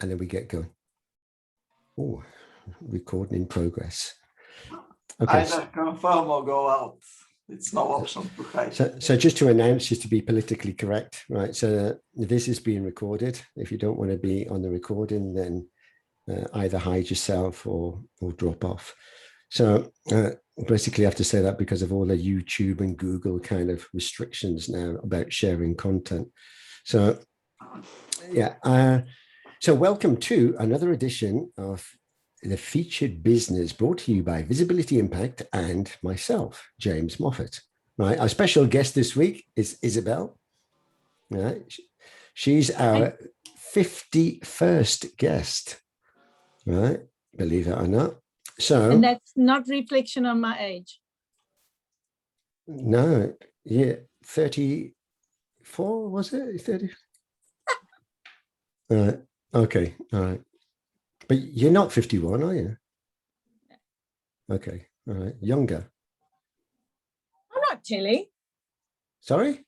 and then we get going. Oh, recording in progress. Okay. Either confirm or go out. It's no option to hide. So just to announce, just to be politically correct, right? So this is being recorded. If you don't want to be on the recording, then either hide yourself or drop off. So basically I have to say that because of all the YouTube and Google kind of restrictions now about sharing content. So yeah, so welcome to another edition of the Featured Business, brought to you by Visibility Impact and myself, James Moffat. Right, our special guest this week is Isabel. Right, she's our 51st guest. Right, believe it or not. So, and that's not reflection on my age. No, yeah, 34 was it? 30. Okay, all right. But you're not 51, are you? Okay, all right. Younger. I'm not Tilly. Sorry?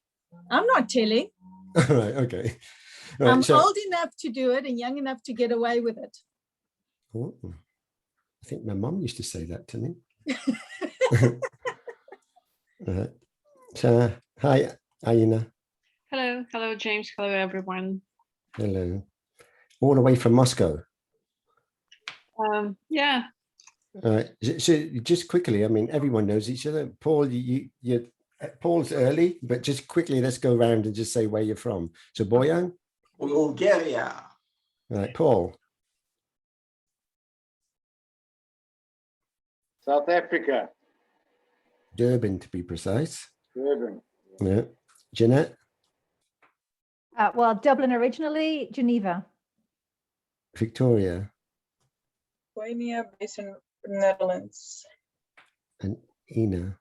I'm not Tilly. All right, okay. Right, I'm old enough to do it and young enough to get away with it. Oh, I think my mum used to say that to me. So, hi, Aina. Hello, James. Hello, everyone. Hello. All the way from Moscow. Yeah. So just quickly, I mean, everyone knows each other. Paul, Paul's early, but just quickly, let's go around and just say where you're from. So Boyan? Bulgaria. Right, Paul? South Africa. Durban, to be precise. Durban. Yeah. Jeanette? Well, Dublin originally, Geneva. Victoria? Lithuania, based in the Netherlands. And Ina?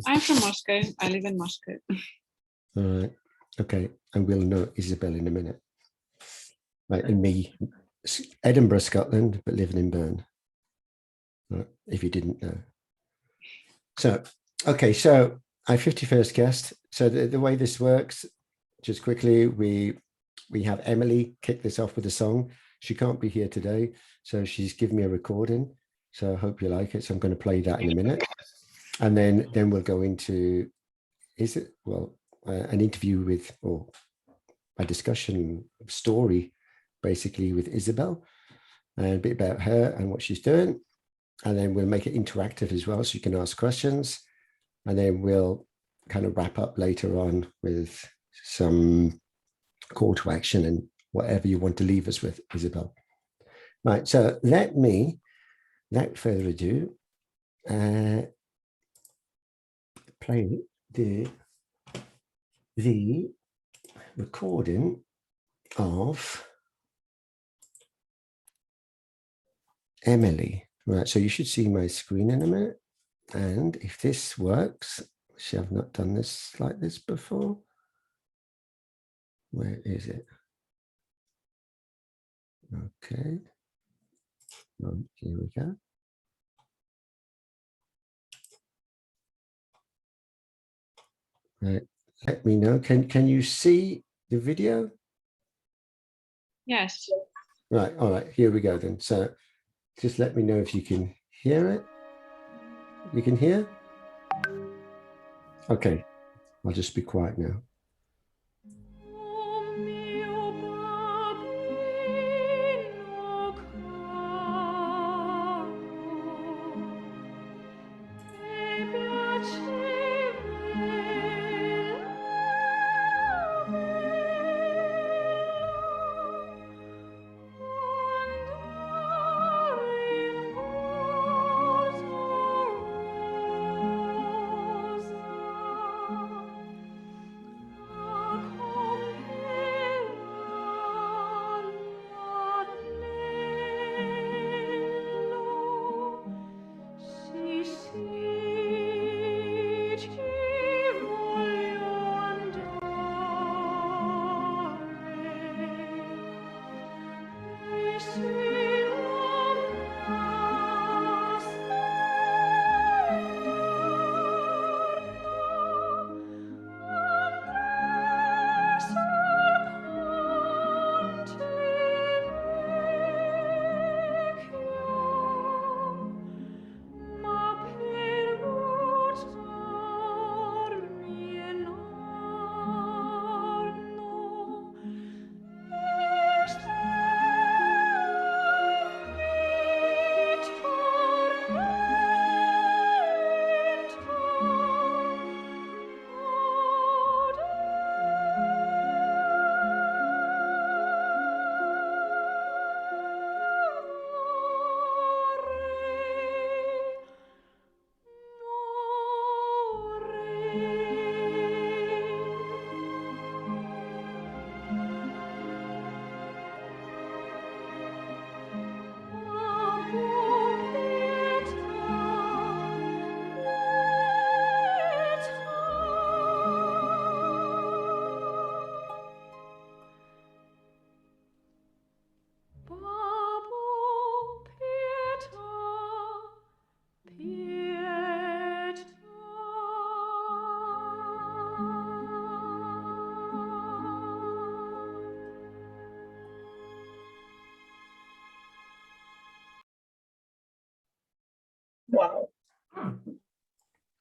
I'm from Moscow. I live in Moscow. All right. Okay. And we'll know Isabel in a minute. Right. And me, Edinburgh, Scotland, but living in Bern. Right, if you didn't know. So, okay. So our 51st guest. So the way this works, just quickly, we have Emily kick this off with a song. She can't be here today, so she's given me a recording. So I hope you like it. So I'm going to play that in a minute. And then we'll go into, an interview with, or a discussion story, basically with Isabel, and a bit about her and what she's doing. And then we'll make it interactive as well, so you can ask questions. And then we'll kind of wrap up later on with some call to action and whatever you want to leave us with, Isabel. Right, so let me, without further ado, play the recording of Emily. Right, so you should see my screen in a minute. And if this works, see, I've not done this like this before. Where is it? Okay. Here we go. Right. Let me know. Can you see the video? Yes. Right. All right. Here we go then. So just let me know if you can hear it. You can hear? Okay. I'll just be quiet now.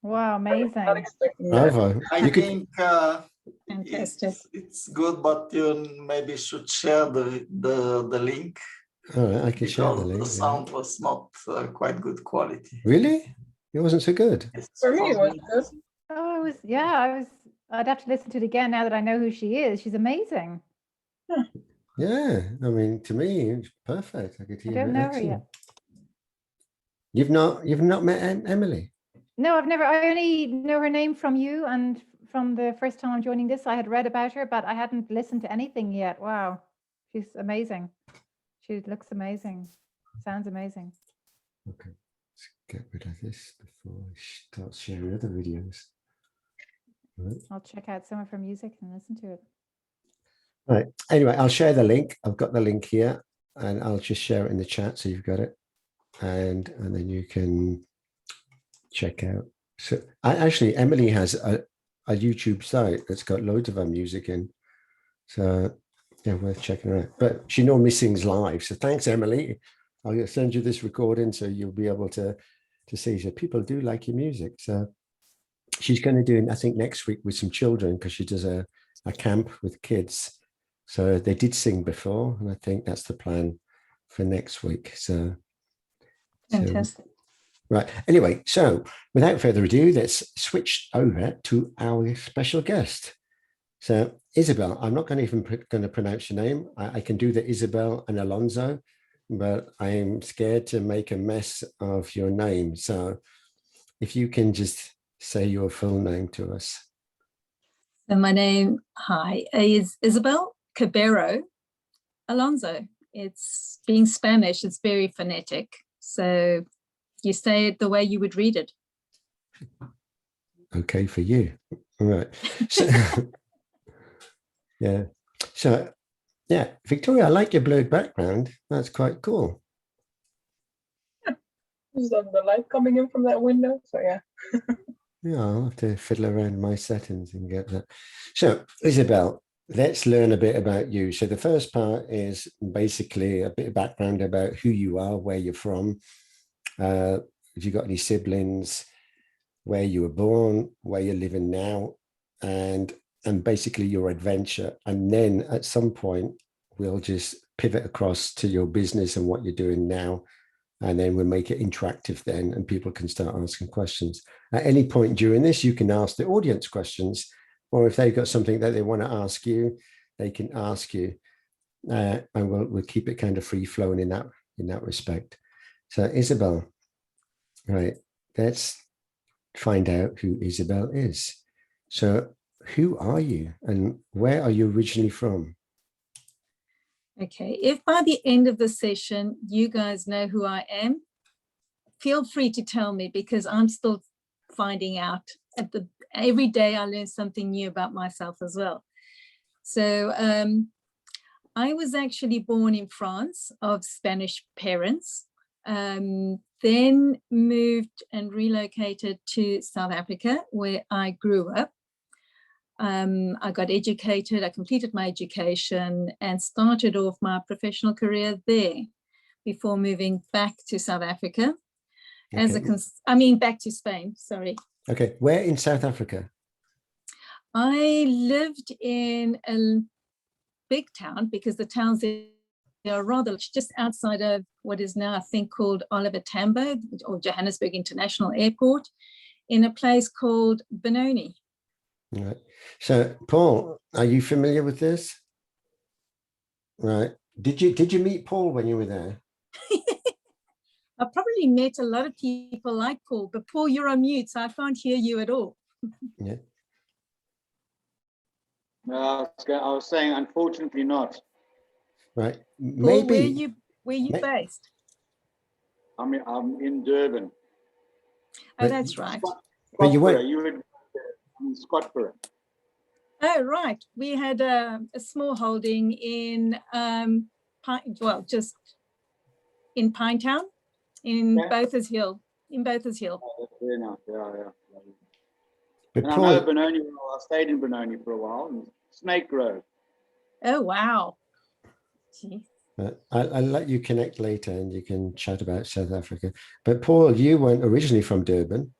Wow, Not amazing. expecting that. Bravo. I You could, think Fantastic. it's good, but you maybe should share the link all right, I can share the because link. the yeah. sound was not quite good quality. Really? It wasn't so good. Yes, For me, it was good. Oh, I'd have to listen to it again now that I know who she is. She's amazing. Yeah, I mean, to me, it's perfect. I could I hear don't it. know her Excellent. yet. You've not met Emily? No, I only know her name from you and from the first time I'm joining this. I had read about her, but I hadn't listened to anything yet. Wow. She's amazing. She looks amazing. Sounds amazing. Okay, let's get rid of this before I start sharing other videos. Right. I'll check out some of her music and listen to it. Right. Anyway, I'll share the link. I've got the link here, and I'll just share it in the chat so you've got it, and then you can check out. So, actually, Emily has a YouTube site that's got loads of her music in. So, yeah, worth checking her out. But she normally sings live. So, thanks, Emily. I'll send you this recording so you'll be able to see. So, people do like your music. So, she's going to do, I think, next week with some children because she does a camp with kids. So they did sing before, and I think that's the plan for next week. So Fantastic. right. Anyway, so without further ado, let's switch over to our special guest. So Isabel, I'm not going to pronounce your name. I can do the Isabel and Alonso, but I'm scared to make a mess of your name. So if you can just say your full name to us. So my name, is Isabel Cabero Alonso. It's being Spanish, it's very phonetic. So you say it the way you would read it. Okay for you. All right. So, yeah. So, yeah, Victoria, I like your blurred background. That's quite cool. There's the light coming in from that window. So yeah. Yeah, I'll have to fiddle around my settings and get that. So, Isabel, let's learn a bit about you. So the first part is basically a bit of background about who you are, where you're from, if you've got any siblings, where you were born, where you're living now, and basically your adventure. And then at some point, we'll just pivot across to your business and what you're doing now. And then we'll make it interactive then, and people can start asking questions. At any point during this, you can ask the audience questions, or if they've got something that they want to ask you, they can ask you. And we'll keep it kind of free flowing in that respect. So Isabel, right, let's find out who Isabel is. So who are you and where are you originally from? Okay, if by the end of the session, you guys know who I am, feel free to tell me because I'm still finding out. Every day I learn something new about myself as well. So I was actually born in France of Spanish parents, then moved and relocated to South Africa where I grew up. I got educated, I completed my education and started off my professional career there before moving back to South Africa. Okay. Back to Spain, sorry. Okay, where in South Africa? I lived in a big town because the towns are rather just outside of what is now I think called Oliver Tambo or Johannesburg International Airport in a place called Benoni. Right. So Paul, are you familiar with this? Right. Did you meet Paul when you were there? I probably met a lot of people like Paul, but Paul, you're on mute, so I can't hear you at all. Yeah. I was saying, unfortunately not. Right. Paul, Maybe. where you based? I'm in Durban. Oh, that's right. But you Scottsboro. weren't. You were in Scottsboro. Oh, right. We had a small holding in just in Pinetown, in Bothers Hill. In Bothers Hill. Oh, that's very nice. Yeah. But And Paul, I know Benoni well. I stayed in Benoni for a while. In Snake Grove. Oh, wow. Gee. I'll let you connect later and you can chat about South Africa. But Paul, you weren't originally from Durban.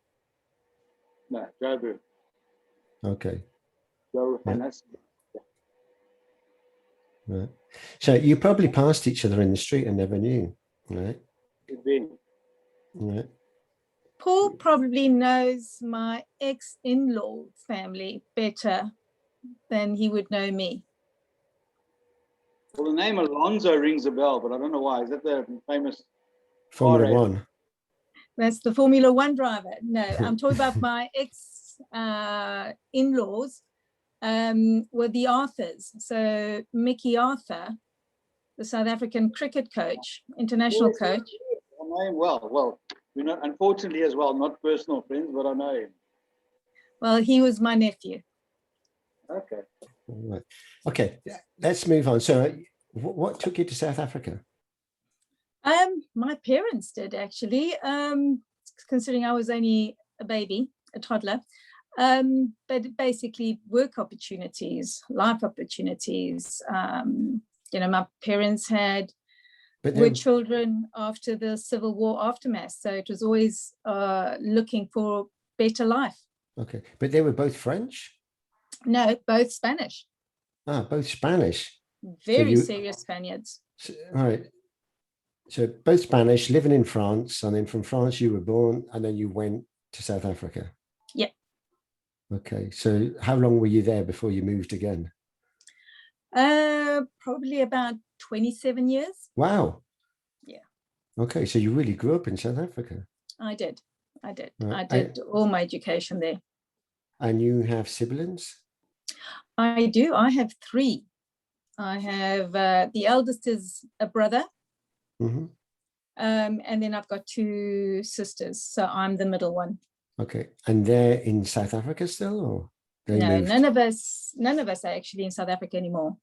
No, 𝗪𝗢𝗪𝗧. Okay. 𝗪𝗢𝗪𝗧. Right. So you probably passed each other in the street and never knew, right? Could be. Right. Paul probably knows my ex-in-law family better than he would know me. Well, the name Alonso rings a bell, but I don't know why. Is that the famous Formula racer? One. That's the Formula One driver. No, I'm talking about my ex-in-laws were the Arthurs. So Mickey Arthur, the South African cricket coach, international coach. I know him well. Well, we're not, unfortunately as well, not personal friends, but I know him. Well, he was my nephew. Okay. Right. Okay, let's move on. So what took you to South Africa? My parents did actually, considering I was only a baby, a toddler, but basically work opportunities, life opportunities. You know, my parents were children after the Civil War aftermath, so it was always looking for better life. Okay, but they were both French? No, both Spanish. Ah, both Spanish. Very serious Spaniards. All right. So both Spanish, living in France, and then from France you were born, and then you went to South Africa. Yeah. Okay. So how long were you there before you moved again? Probably about 27 years. Wow. Yeah. Okay. So you really grew up in South Africa. I did. Right. I I did all my education there. And you have siblings? I do. I have 3. I have the eldest is a brother. Mm-hmm. And then I've got 2 sisters. So I'm the middle one. Okay. And they're in South Africa still, or they No, moved? none of us are actually in South Africa anymore.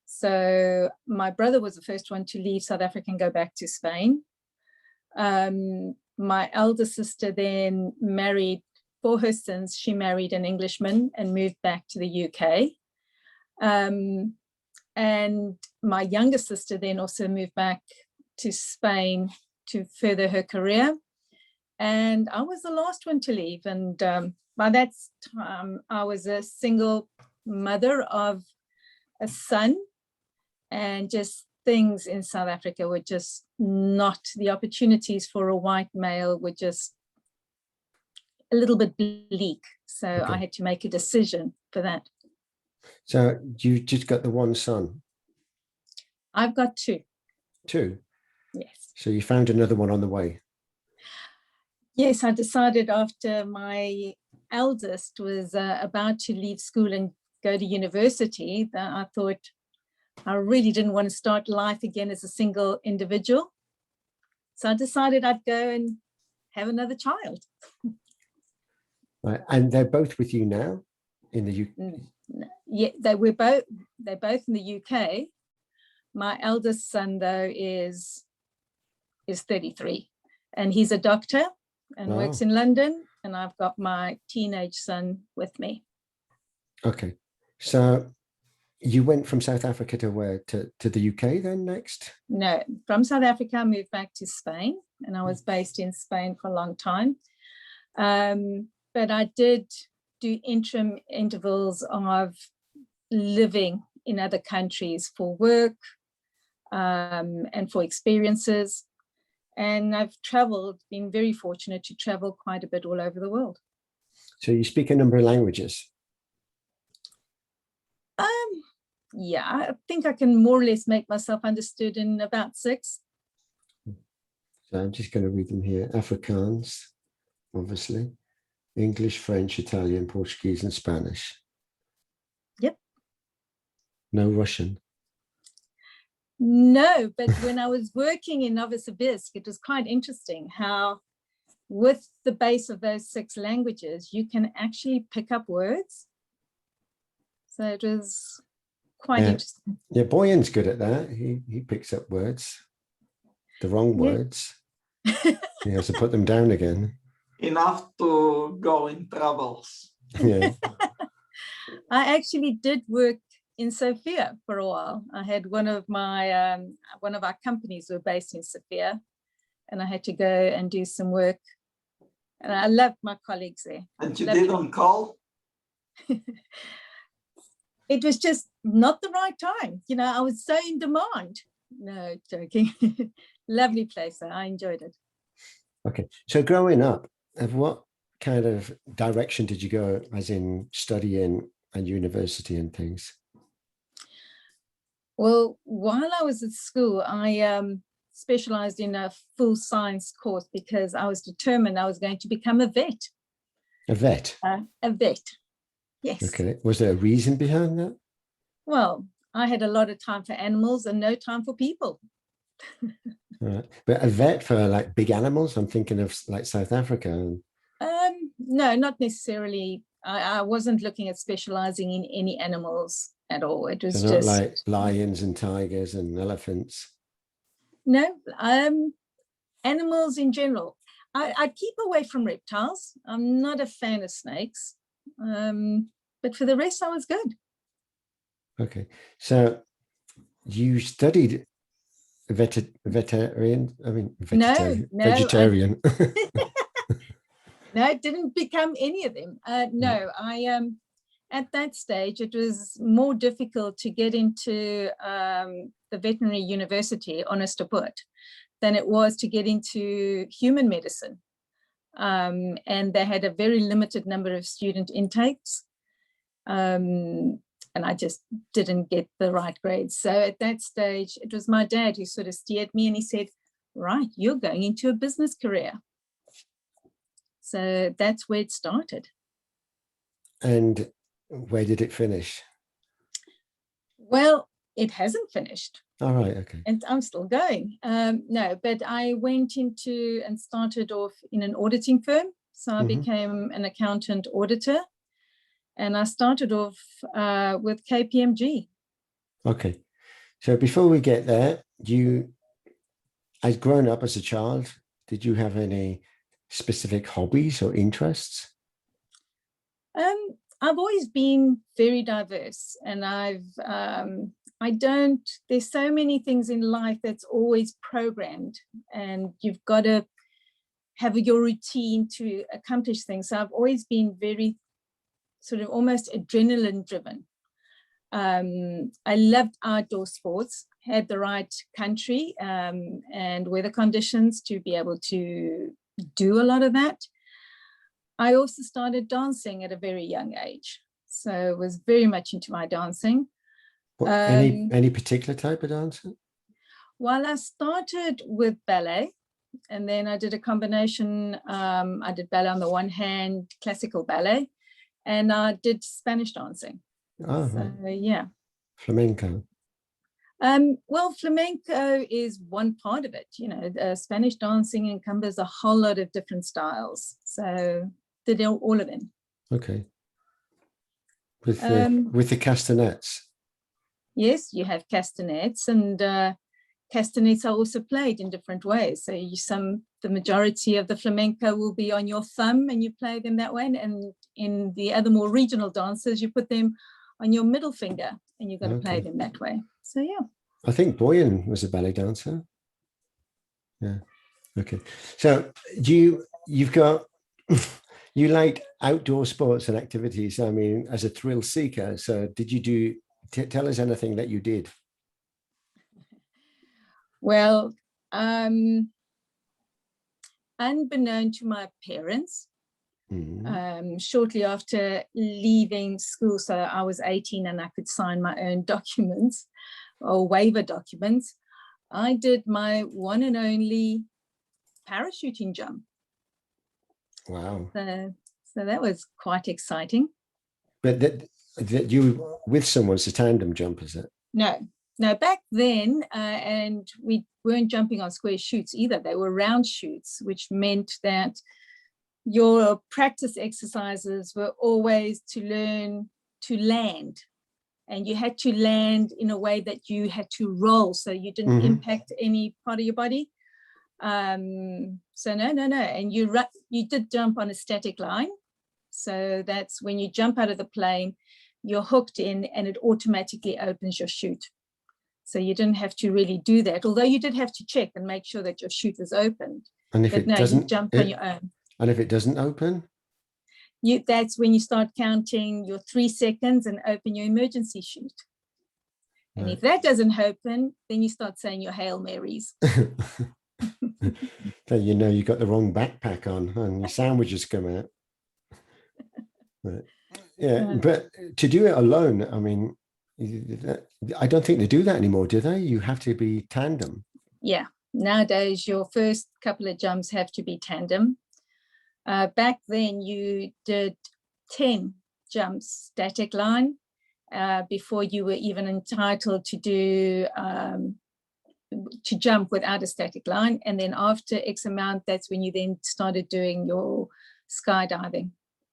So my brother was the first one to leave South Africa and go back to Spain. My elder sister then married, for her sins, she married an Englishman and moved back to the UK. And my younger sister then also moved back to Spain to further her career. And I was the last one to leave. And by that time, I was a single mother of a son, and just things in South Africa were just not, the opportunities for a white male were just a little bit bleak. So Okay. I had to make a decision for that. So you just got the one son? I've got 2. 2? Yes. So you found another one on the way? Yes, I decided after my eldest was about to leave school and go to university that I thought I really didn't want to start life again as a single individual. So I decided I'd go and have another child. Right. And they're both with you now in the UK? Yeah, they're both in the UK. My eldest son, though, is 33, and he's a doctor and works in London. And I've got my teenage son with me. Okay. So you went from South Africa to where? To the UK then next? No, from South Africa, I moved back to Spain, and I was based in Spain for a long time. But I did do interim intervals of living in other countries for work and for experiences. And I've traveled, been very fortunate to travel quite a bit all over the world. So you speak a number of languages? Yeah, I think I can more or less make myself understood in about 6. So I'm just going to read them here. Afrikaans, obviously. English, French, Italian, Portuguese, and Spanish. Yep. No Russian? No, but when I was working in 𝗪𝗪𝗪𝗧, it was quite interesting how with the base of those 6 languages, you can actually pick up words. So it was quite interesting. Yeah, Boyan's good at that. He picks up words, the wrong words. He has to put them down again. Enough to go in travels. Yeah. I actually did work in Sofia for a while. I had one of our companies were based in Sofia, and I had to go and do some work And I loved my colleagues there. And you Lovely. did on call? It was just not the right time. You know, I was so in demand. No, joking. Lovely place. I enjoyed it. Okay. So growing up, what kind of direction did you go, as in studying and university and things? Well, while I was at school, I specialized in a full science course because I was determined I was going to become a vet. A vet? A vet, yes. Okay. Was there a reason behind that? Well, I had a lot of time for animals and no time for people. All right. But a vet for like big animals? I'm thinking of like South Africa. No, not necessarily. I wasn't looking at specializing in any animals at all. It was So not just like lions and tigers and elephants. no, animals in general. I keep away from reptiles. I'm not a fan of snakes. But for the rest, I was good. Okay. So you studied vegetarian? I mean, vegetarian. No, vegetarian. No, I didn't become any of them. No, I at that stage, it was more difficult to get into the veterinary university, honest to put, than it was to get into human medicine. And they had a very limited number of student intakes. And I just didn't get the right grades. So at that stage, it was my dad who sort of steered me, and he said, right, you're going into a business career. So that's where it started. And where did it finish? Well, it hasn't finished. All right, okay. And I'm still going. No, but I went into and started off in an auditing firm. So I became an accountant auditor. And I started off with KPMG. Okay. So before we get there, as grown up as a child, did you have any specific hobbies or interests? I've always been very diverse, and there's so many things in life that's always programmed, and you've got to have your routine to accomplish things. So I've always been very sort of almost adrenaline driven. I loved outdoor sports, had the right country and weather conditions to be able to do a lot of that. I also started dancing at a very young age, so was very much into my dancing. Any particular type of dancing? Well, I started with ballet, and then I did a combination. I did ballet on the one hand, classical ballet, and I did Spanish dancing. Oh, so, right. Yeah. Flamenco. Well, flamenco is one part of it. You know, Spanish dancing encompasses a whole lot of different styles. So did all of them. Okay. With the castanets. Yes, you have castanets, and castanets are also played in different ways. So the majority of the flamenco will be on your thumb, and you play them that way. And in the other more regional dances, you put them on your middle finger, and you're going to play them that way. So yeah. I think Boyan was a ballet dancer. Yeah. Okay. So you've got you like outdoor sports and activities. I mean, as a thrill seeker. So did you tell us anything that you did? Well, unbeknown to my parents, shortly after leaving school, so I was 18 and I could sign my own documents or waiver documents, I did my one and only parachuting jump. Wow. So that was quite exciting. But that you with someone's a tandem jump, is it? No, back then, and we weren't jumping on square chutes either. They were round chutes, which meant that your practice exercises were always to learn to land. And you had to land in a way that you had to roll, so you didn't impact any part of your body. So no. And you did jump on a static line. So that's when you jump out of the plane, you're hooked in and it automatically opens your chute. So you didn't have to really do that, although you did have to check and make sure that your chute was opened. And if but it no, doesn't, you jumped on your own. And if it doesn't open? That's when you start counting your 3 seconds and open your emergency chute. And if that doesn't open, then you start saying your Hail Marys. Then you know you got the wrong backpack on and your sandwiches come out. But, yeah, but to do it alone, I mean, I don't think they do that anymore, do they? You have to be tandem. Yeah, nowadays your first couple of jumps have to be tandem. Back then you did 10 jumps static line before you were even entitled to do to jump without a static line. And then after X amount, that's when you then started doing your skydiving.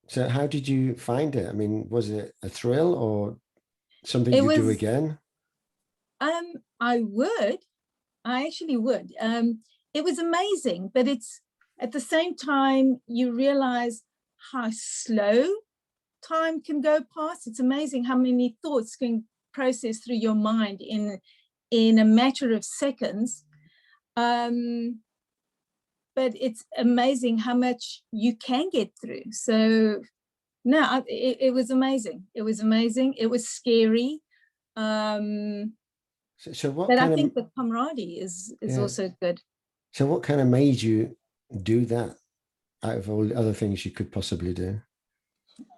So how did you find it? I mean, was it a thrill or something you do again? I actually would. It was amazing, but it's at the same time you realize how slow time can go past. It's amazing how many thoughts can process through your mind in a matter of seconds. But it's amazing how much you can get through. So no, it was amazing. It was amazing. It was scary. So what but kind I think the camaraderie is also good. So what kind of made you do that out of all the other things you could possibly do?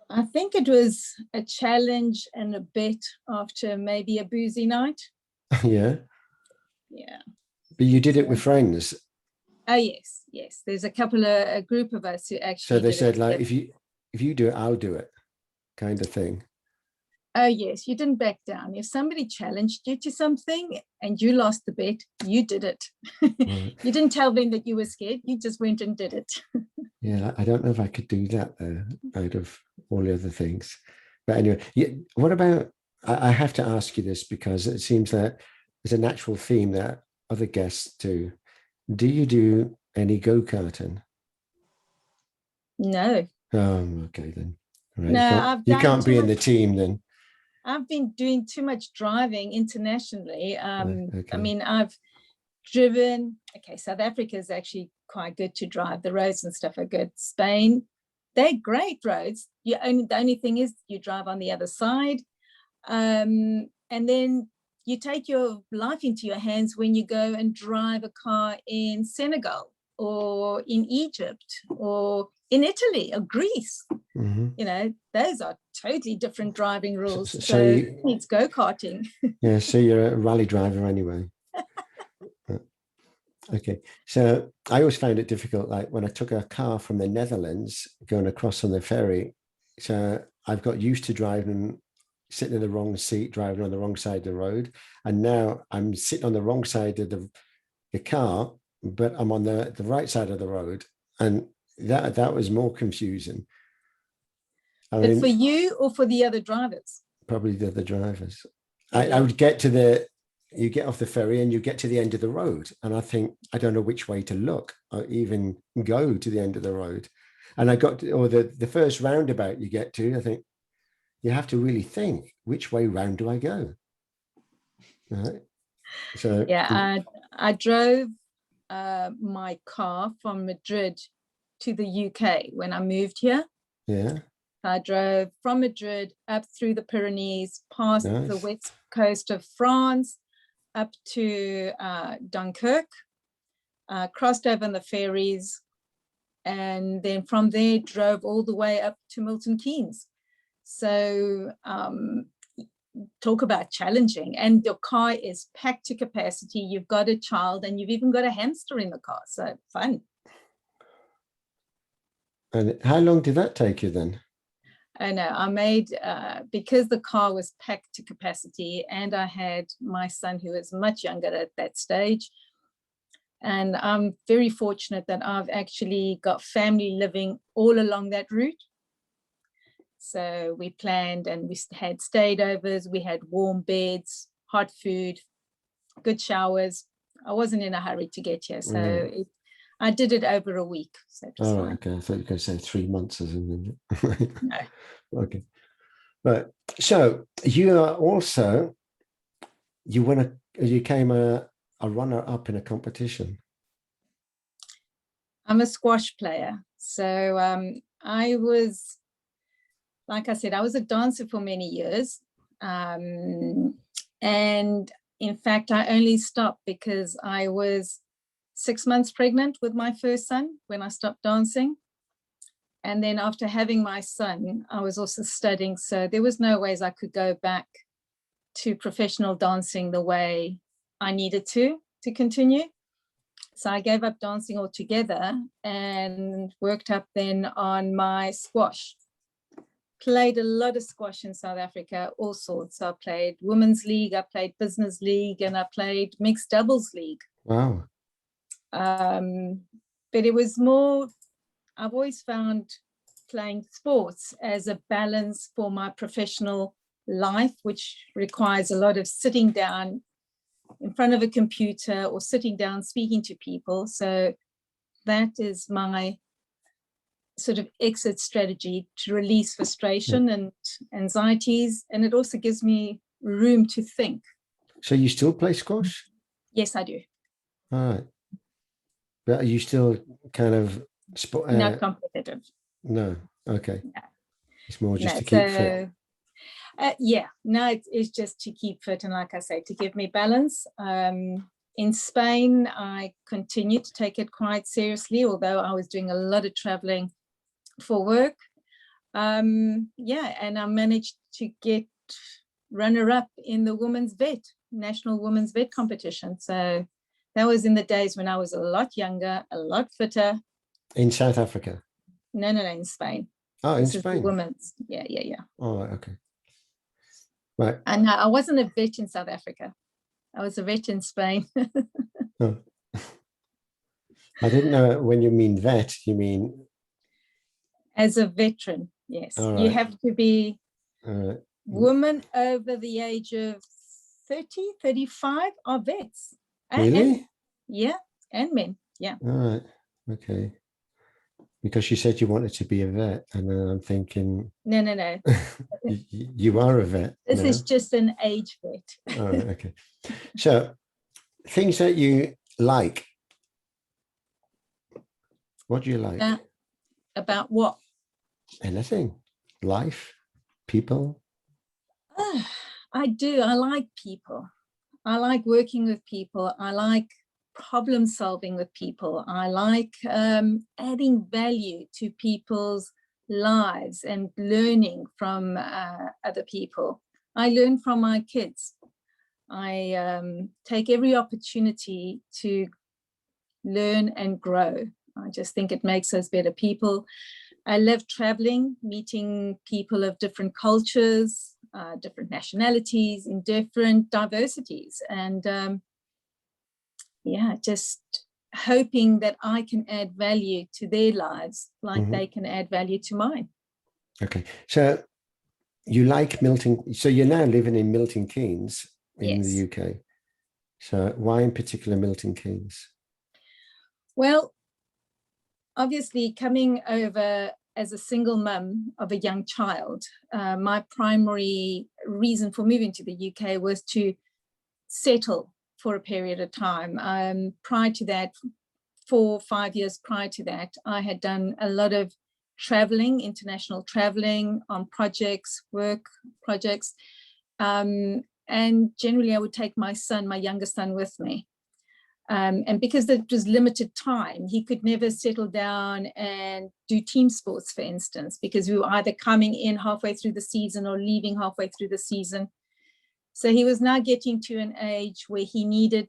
I think it was a challenge and a bit after maybe a boozy night. Yeah. Yeah. But you did it with friends. Oh yes, yes. There's a group of us who actually. So they said, like, if you do it, I'll do it, kind of thing. Oh yes, you didn't back down. If somebody challenged you to something and you lost the bet, you did it. Right. You didn't tell them that you were scared. You just went and did it. Yeah, I don't know if I could do that though, out of all the other things. But anyway, what about? I have to ask you this because it seems that there's a natural theme that other guests do. Do you do any go-karting? No. Oh, okay then. Right. No, you can't be in the team then. I've been doing too much driving internationally. Okay. I mean, I've driven. Okay, South Africa is actually quite good to drive. The roads and stuff are good. Spain, they're great roads. The only thing is you drive on the other side, and then you take your life into your hands when you go and drive a car in Senegal or in Egypt or in Italy or Greece. Mm-hmm. You know, those are totally different driving rules. So it's go-karting. Yeah, so you're a rally driver anyway. Okay, so I always found it difficult, like when I took a car from the Netherlands going across on the ferry. So I've got used to driving, sitting in the wrong seat, driving on the wrong side of the road. And now I'm sitting on the wrong side of the car, but I'm on the right side of the road. And that was more confusing. I mean, for you or for the other drivers? Probably the other drivers. I would get to you get off the ferry and you get to the end of the road. And I think, I don't know which way to look or even go to the end of the road. And I got or the first roundabout you get to, I think, you have to really think, which way round do I go? Right. So yeah, I drove my car from Madrid to the UK when I moved here. Yeah. I drove from Madrid up through the Pyrenees, past the west coast of France, up to Dunkirk, crossed over on the ferries, and then from there drove all the way up to Milton Keynes. So talk about challenging, and your car is packed to capacity. You've got a child and you've even got a hamster in the car, so fun. And how long did that take you then? I know, I made, because the car was packed to capacity and I had my son who was much younger at that stage. And I'm very fortunate that I've actually got family living all along that route. So we planned and we had stayed overs, we had warm beds, hot food, good showers. I wasn't in a hurry to get here. So I did it over a week. So it was fine. Okay. I thought you were going to say 3 months or something. No. Okay. Right. So you are also, you came a runner-up in a competition. I'm a squash player. So I was, like I said, I was a dancer for many years. And in fact, I only stopped because I was 6 months pregnant with my first son when I stopped dancing. And then after having my son, I was also studying. So there was no ways I could go back to professional dancing the way I needed to continue. So I gave up dancing altogether and worked up then on my squash. Played a lot of squash in South Africa, all sorts. I played women's league, I played business league, and I played mixed doubles league. Wow. But it was more, I've always found playing sports as a balance for my professional life, which requires a lot of sitting down in front of a computer or sitting down speaking to people. So that is my sort of exit strategy to release frustration and anxieties. And it also gives me room to think. So you still play squash? Yes, I do. All right. But are you still kind of Not competitive. No. Okay. No. It's more just to keep fit. Yeah, no, it's just to keep fit. And like I say, to give me balance. In Spain, I continued to take it quite seriously, although I was doing a lot of traveling for work. Yeah, and I managed to get runner-up in the National Women's Vet competition. So that was in the days when I was a lot younger, a lot fitter. In South Africa? No, in Spain. Oh, this in Spain? Is the women's. Yeah. Oh, okay. Right. And I wasn't a vet in South Africa. I was a vet in Spain. Oh. I didn't know when you mean vet, you mean... As a veteran, yes. All right. You have to be right. women over the age of 30, 35 are vets. Really? Yeah, and men, yeah. All right, okay. Because you said you wanted to be a vet, and then I'm thinking... No. You are a vet. This is just an age vet. All right, okay. So, things that you like. What do you like? About what? Anything. Life, people. I do. I like people. I like working with people. I like problem solving with people. I like adding value to people's lives and learning from other people. I learn from my kids. I take every opportunity to learn and grow. I just think it makes us better people. I love traveling, meeting people of different cultures, different nationalities, in different diversities. And yeah, just hoping that I can add value to their lives like they can add value to mine. Okay. So you like Milton. So you're now living in Milton Keynes in the UK. So why in particular Milton Keynes? Well, obviously coming over as a single mum of a young child, my primary reason for moving to the UK was to settle for a period of time. Prior to that, 4 or 5 years prior to that, I had done a lot of traveling, international traveling on projects, work projects. And generally I would take my younger son with me. And because it was limited time, he could never settle down and do team sports, for instance, because we were either coming in halfway through the season or leaving halfway through the season. So he was now getting to an age where he needed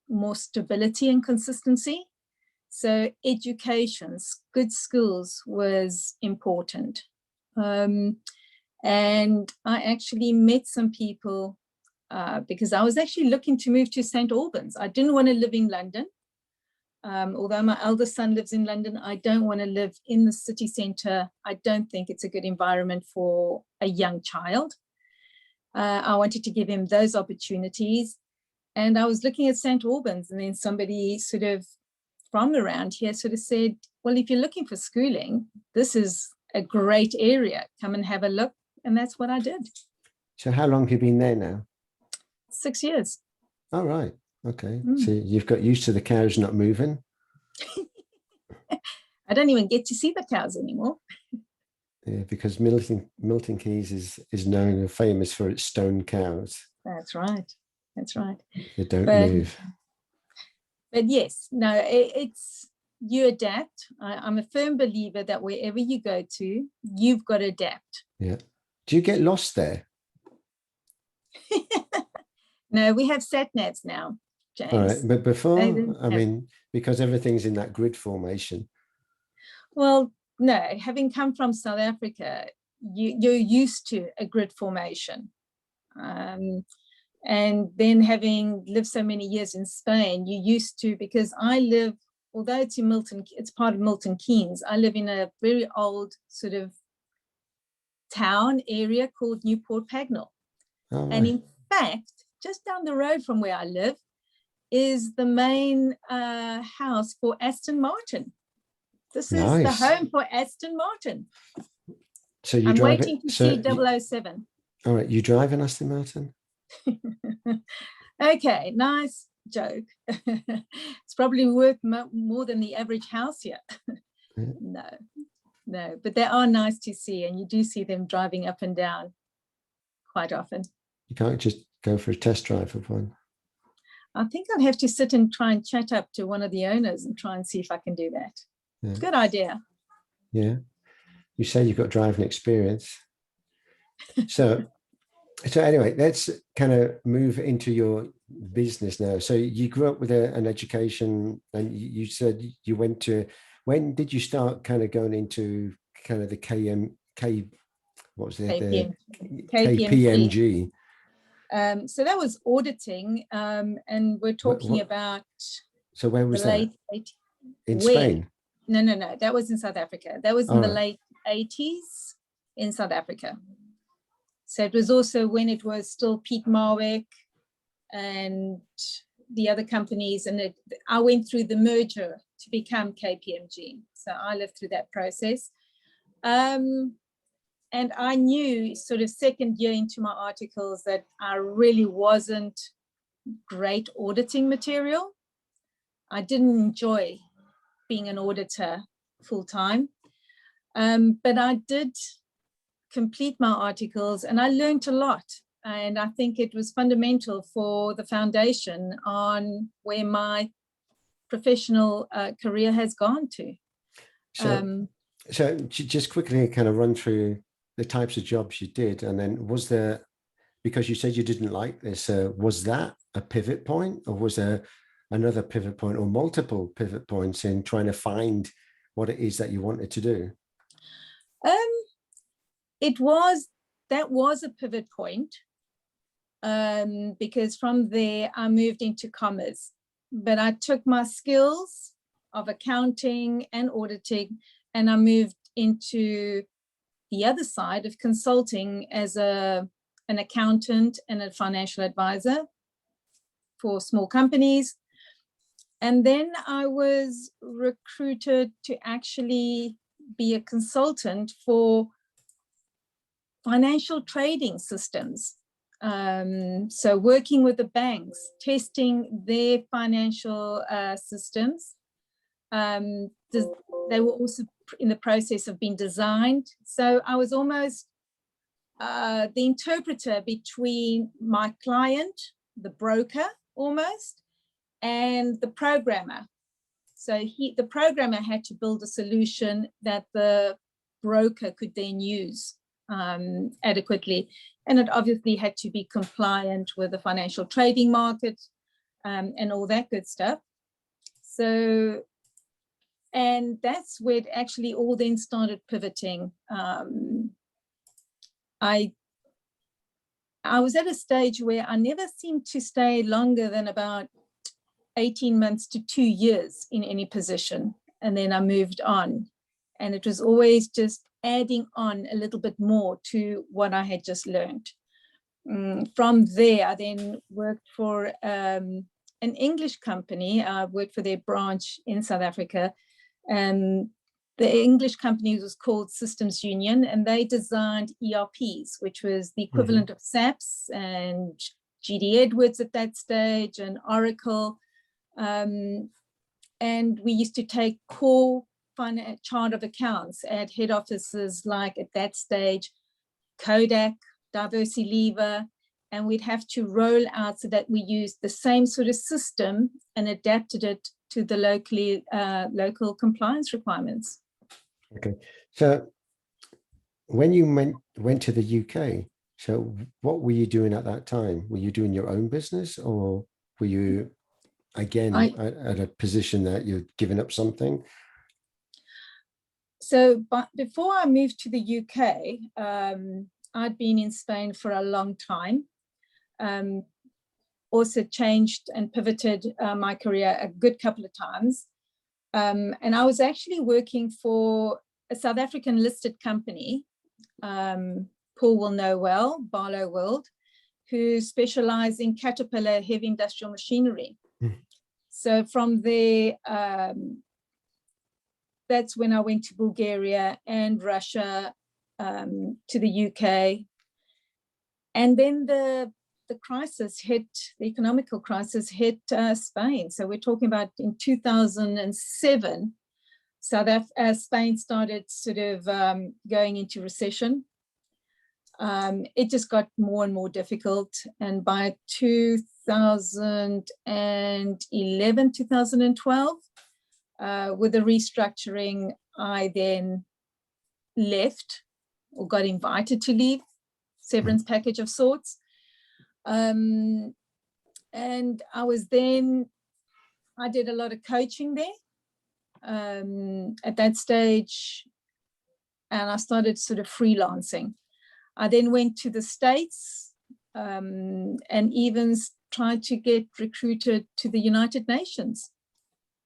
more stability and consistency. So education, good schools was important. And I actually met some people because I was actually looking to move to St. Albans. I didn't want to live in London. Although my eldest son lives in London, I don't want to live in the city centre. I don't think it's a good environment for a young child. I wanted to give him those opportunities. And I was looking at St. Albans, and then somebody sort of from around here sort of said, well, if you're looking for schooling, this is a great area. Come and have a look. And that's what I did. So how long have you been there now? 6 years. Oh, right. Okay. So you've got used to the cows not moving? I don't even get to see the cows anymore. Yeah, because Milton Keynes is known and famous for its stone cows. That's right. That's right. They don't But- move. But yes, no, it's you adapt. I'm a firm believer that wherever you go to, you've got to adapt. Yeah. Do you get lost there? No, we have sat navs now, James. All right, but before, didn't I have- mean, because everything's in that grid formation. Well, no, having come from South Africa, you're used to a grid formation. And then having lived so many years in Spain, you're used to, because I live, although it's in it's part of Milton Keynes, I live in a very old sort of town area called 𝗬𝗢𝗨𝗥. Oh, And right. in fact, just down the road from where I live is the main house for Aston Martin. This is the Nice. home for Aston Martin. So you I'm drive waiting it. to So see 007. all right, you drive an Aston Martin? Okay, nice joke. It's probably worth more than the average house here. Yeah. No, but they are nice to see, and you do see them driving up and down quite often. You can't just go for a test drive of one. I think I'll have to sit and try and chat up to one of the owners and try and see if I can do that. Yeah. Good idea. Yeah. You say you've got driving experience. So anyway, let's kind of move into your business now. So you grew up with an education, and you said you went to, when did you start kind of going into kind of the what was it? KPMG. So that was auditing, and we're talking about So where was the that? late 80s. In Where? Spain? No, that was in South Africa. That was in the Alright. late 80s in South Africa. So it was also when it was still 𝗬𝗢𝗨𝗥 and the other companies, and I went through the merger to become KPMG. So I lived through that process. And I knew sort of second year into my articles that I really wasn't great auditing material. I didn't enjoy being an auditor full time, but I did complete my articles and I learned a lot. And I think it was fundamental for the foundation on where my professional career has gone to. So just quickly kind of run through the types of jobs you did, and then was there, because you said you didn't like this, was that a pivot point, or was there another pivot point or multiple pivot points in trying to find what it is that you wanted to do? That was a pivot point, because from there I moved into commerce, but I took my skills of accounting and auditing and I moved into the other side of consulting as an accountant and a financial advisor for small companies. And then I was recruited to actually be a consultant for financial trading systems. So working with the banks, testing their financial systems. They were also in the process of being designed. So I was almost the interpreter between my client, the broker almost, and the programmer. So the programmer had to build a solution that the broker could then use adequately. And it obviously had to be compliant with the financial trading market and all that good stuff. So, and that's where it actually all then started pivoting. I was at a stage where I never seemed to stay longer than about 18 months to 2 years in any position. And then I moved on. And it was always just adding on a little bit more to what I had just learned. From there, I then worked for an English company. I worked for their branch in South Africa. The English company was called Systems Union, and they designed ERPs, which was the equivalent of SAPs and GD Edwards at that stage and Oracle. And we used to take core chart of accounts at head offices like at that stage, Kodak, 𝗬𝗢𝗨𝗥, and we'd have to roll out so that we used the same sort of system and adapted it to the local compliance requirements. Okay, so when you went to the UK, so what were you doing at that time? Were you doing your own business, or were you again at a position that you're giving up something? So, but before I moved to the UK, I'd been in Spain for a long time. Also changed and pivoted my career a good couple of times. And I was actually working for a South African listed company, Paul will know well, Barlow World, who specialize in Caterpillar heavy industrial machinery. So from there, that's when I went to Bulgaria and Russia, to the UK. And then the crisis hit, the economical crisis hit Spain. So we're talking about in 2007, Spain started sort of going into recession. It just got more and more difficult. And by 2011, 2012, with the restructuring, I then left or got invited to leave, severance package of sorts. And I did a lot of coaching there at that stage, and I started sort of freelancing. I then went to the States and even tried to get recruited to the United Nations.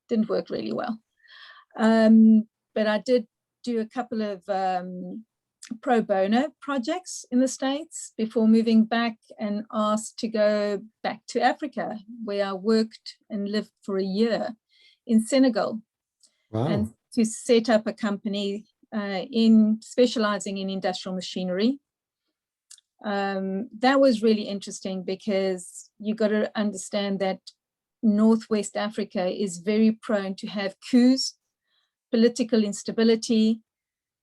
Didn't work really well. But I did do a couple of pro bono projects in the States before moving back and asked to go back to Africa, where I worked and lived for a year in Senegal. Wow. And to set up a company specializing in industrial machinery. That was really interesting because you got to understand that Northwest Africa is very prone to have coups, political instability.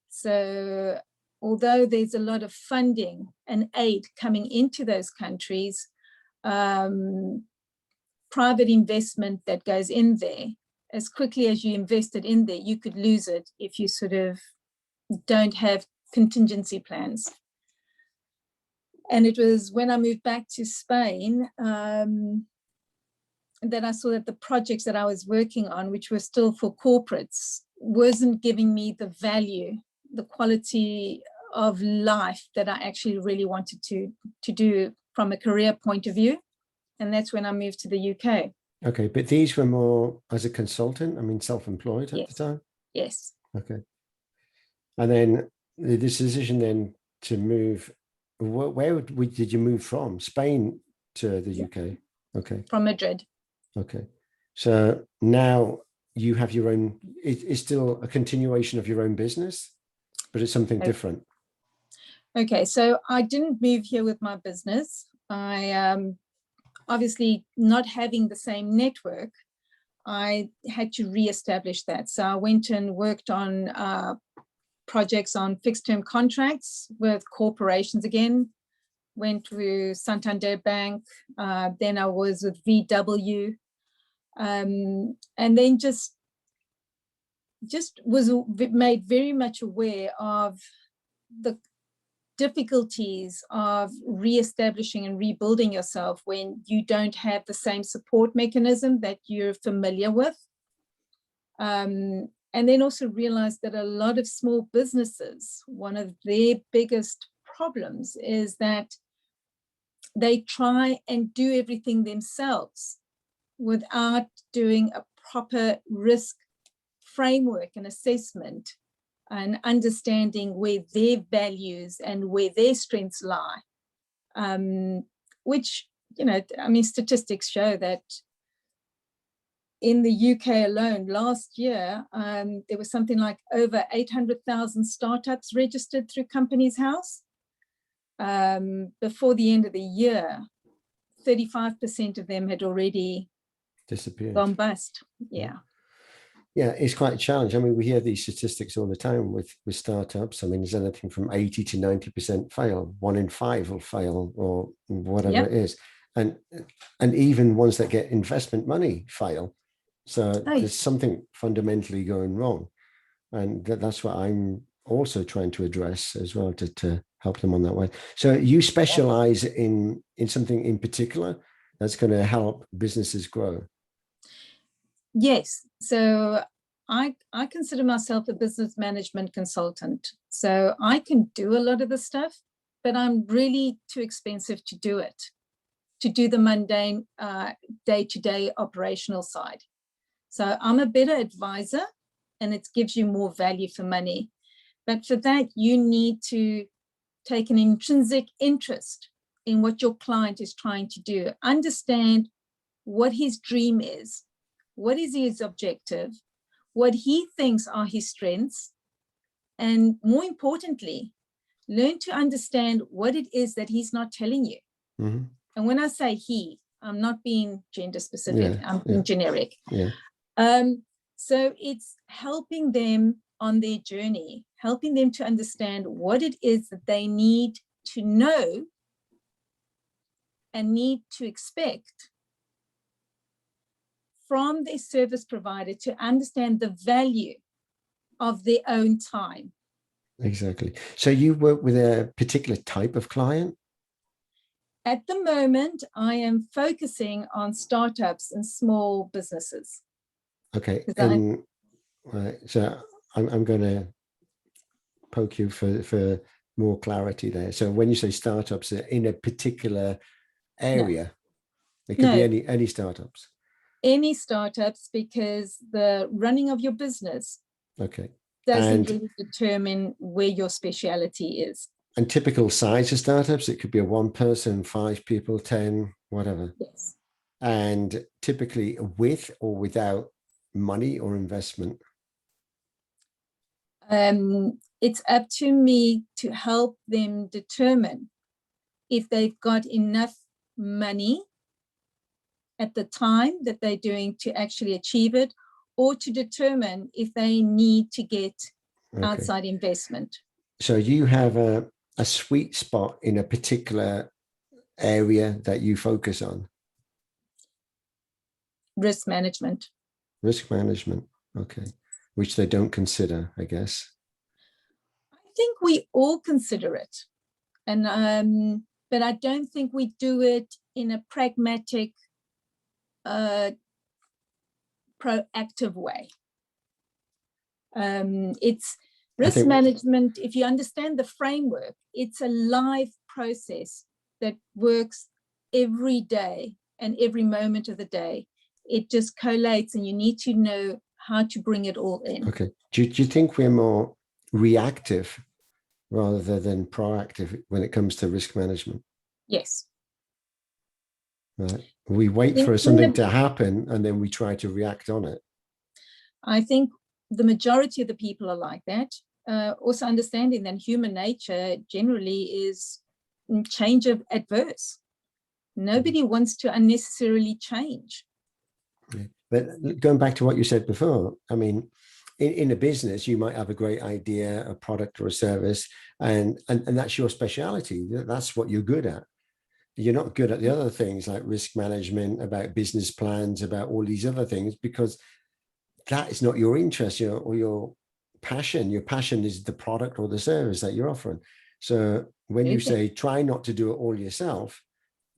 So although there's a lot of funding and aid coming into those countries, private investment that goes in there, as quickly as you invest it in there, you could lose it if you sort of don't have contingency plans. And it was when I moved back to Spain that I saw that the projects that I was working on, which were still for corporates, wasn't giving me the value, the quality of life that I actually really wanted to do from a career point of view. And that's when I moved to the UK. Okay, but these were more as a consultant, I mean, self-employed at the time? Yes. Okay. And then the decision then to move, where did you move from? Spain to the UK? Okay. From Madrid. Okay. So now you have your own, it's still a continuation of your own business, but it's something different. Okay, so I didn't move here with my business. I obviously not having the same network, I had to reestablish that. So I went and worked on projects on fixed term contracts with corporations again, went to Santander Bank, then I was with VW, and then just was made very much aware of the difficulties of reestablishing and rebuilding yourself when you don't have the same support mechanism that you're familiar with. And then also realize that a lot of small businesses, one of their biggest problems is that they try and do everything themselves without doing a proper risk framework and assessment and understanding where their values and where their strengths lie, which, you know, I mean, statistics show that in the UK alone last year, there was something like over 800,000 startups registered through Companies House. Before the end of the year, 35% of them had already disappeared, gone bust. Yeah. Yeah, it's quite a challenge. I mean, we hear these statistics all the time with startups. I mean, there's anything from 80 to 90% fail. 1 in 5 will fail, or whatever Yep. it is. And even ones that get investment money fail. So there's something fundamentally going wrong. And that's what I'm also trying to address as well, to help them on that way. So you specialize in something in particular that's going to help businesses grow? Yes. So I consider myself a business management consultant. So I can do a lot of the stuff, but I'm really too expensive to do it, to do the mundane day-to-day operational side. So I'm a better advisor, and it gives you more value for money. But for that, you need to take an intrinsic interest in what your client is trying to do, understand what his dream is, what is his objective, what he thinks are his strengths, and more importantly, learn to understand what it is that he's not telling you. Mm-hmm. And when I say he, I'm not being gender specific, I'm being generic. Yeah. So it's helping them on their journey, helping them to understand what it is that they need to know and need to expect from their service provider, to understand the value of their own time. Exactly. So you work with a particular type of client? At the moment, I am focusing on startups and small businesses. Okay. And so I'm going to poke you for more clarity there. So when you say startups in a particular area, it could be any startups. Any startups, because the running of your business doesn't really determine where your speciality is. And typical size of startups, it could be a 1 person, 5 people, 10, whatever. Yes. And typically with or without money or investment. It's up to me to help them determine if they've got enough money at the time that they're doing to actually achieve it, or to determine if they need to get outside investment. So you have a sweet spot in a particular area that you focus on? Risk management. Risk management, okay. Which they don't consider, I guess. I think we all consider it. And but I don't think we do it in a pragmatic, proactive way. It's risk management, if you understand the framework, it's a live process that works every day and every moment of the day. It just collates, and you need to know how to bring it all in. Okay. Do you think we're more reactive rather than proactive when it comes to risk management? Yes. Right. We wait for something to happen and then we try to react on it. I think the majority of the people are like that. Also understanding that human nature generally is change of adverse. Nobody wants to unnecessarily change. Yeah. But going back to what you said before, I mean, in a business, you might have a great idea, a product or a service, and that's your speciality. That's what you're good at. You're not good at the other things like risk management, about business plans, about all these other things, because that is not your interest, or your passion. Your passion is the product or the service that you're offering. So when you say try not to do it all yourself,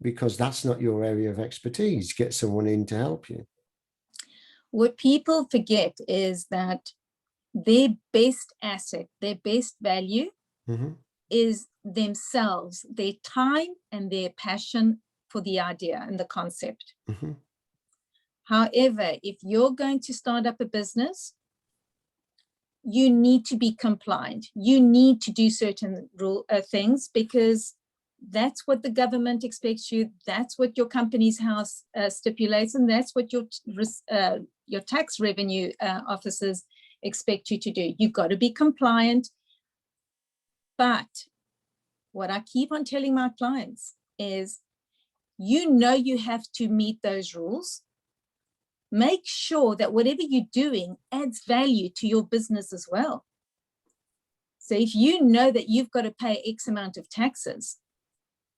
because that's not your area of expertise, get someone in to help you. What people forget is that their best asset, their best value is themselves, their time and their passion for the idea and the concept. However, if you're going to start up a business, you need to be compliant. You need to do certain things, because that's what the government expects you. That's what your company's house stipulates, and that's what your tax revenue officers expect you to do. You've got to be compliant. But what I keep on telling my clients is, you have to meet those rules, make sure that whatever you're doing adds value to your business as well. So if you know that you've got to pay X amount of taxes,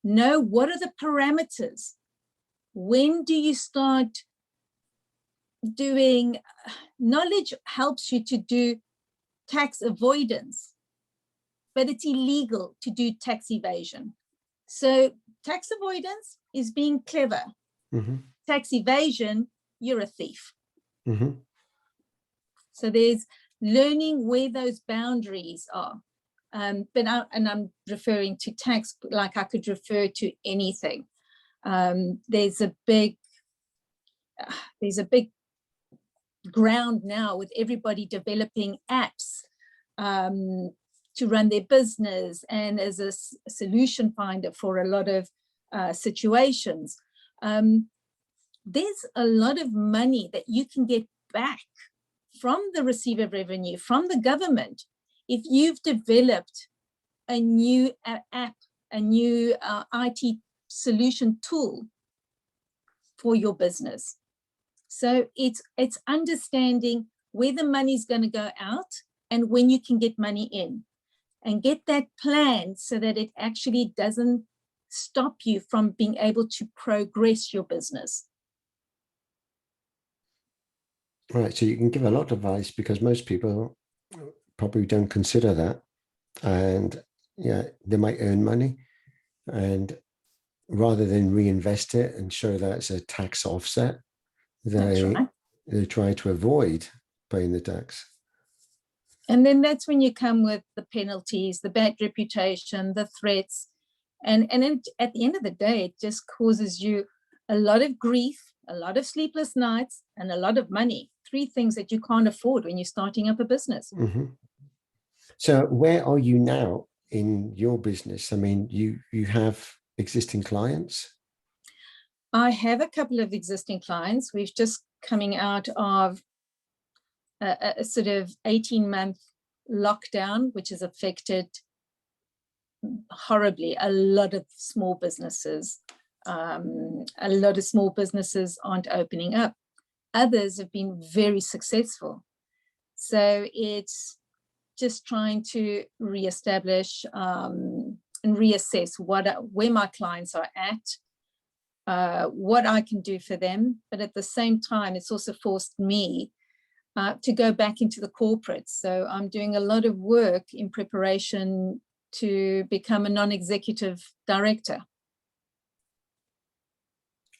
know what are the parameters. When do you start doing, knowledge helps you to do tax avoidance, but it's illegal to do tax evasion. So tax avoidance is being clever. Tax evasion, you're a thief. So there's learning where those boundaries are. But I'm referring to tax like I could refer to anything. There's a big ground now with everybody developing apps to run their business and as a solution finder for a lot of situations. There's a lot of money that you can get back from the receiver revenue, from the government, if you've developed a new app, a new IT solution tool for your business. So it's understanding where the money's going to go out and when you can get money in, and get that plan so that it actually doesn't stop you from being able to progress your business. Right, so you can give a lot of advice because most people probably don't consider that, and yeah, they might earn money, and rather than reinvest it and show that it's a tax offset, they try to avoid paying the tax. And then that's when you come with the penalties, the bad reputation, the threats, and then at the end of the day, it just causes you a lot of grief, a lot of sleepless nights, and a lot of money. 3 things that you can't afford when you're starting up a business. So where are you now in your business? I mean, you have existing clients? I have a couple of existing clients. We've just coming out of a sort of 18-month lockdown, which has affected horribly a lot of small businesses. A lot of small businesses aren't opening up. Others have been very successful. So it's just trying to reestablish and reassess where my clients are at, what I can do for them. But at the same time, it's also forced me to go back into the corporate. So I'm doing a lot of work in preparation to become a non-executive director.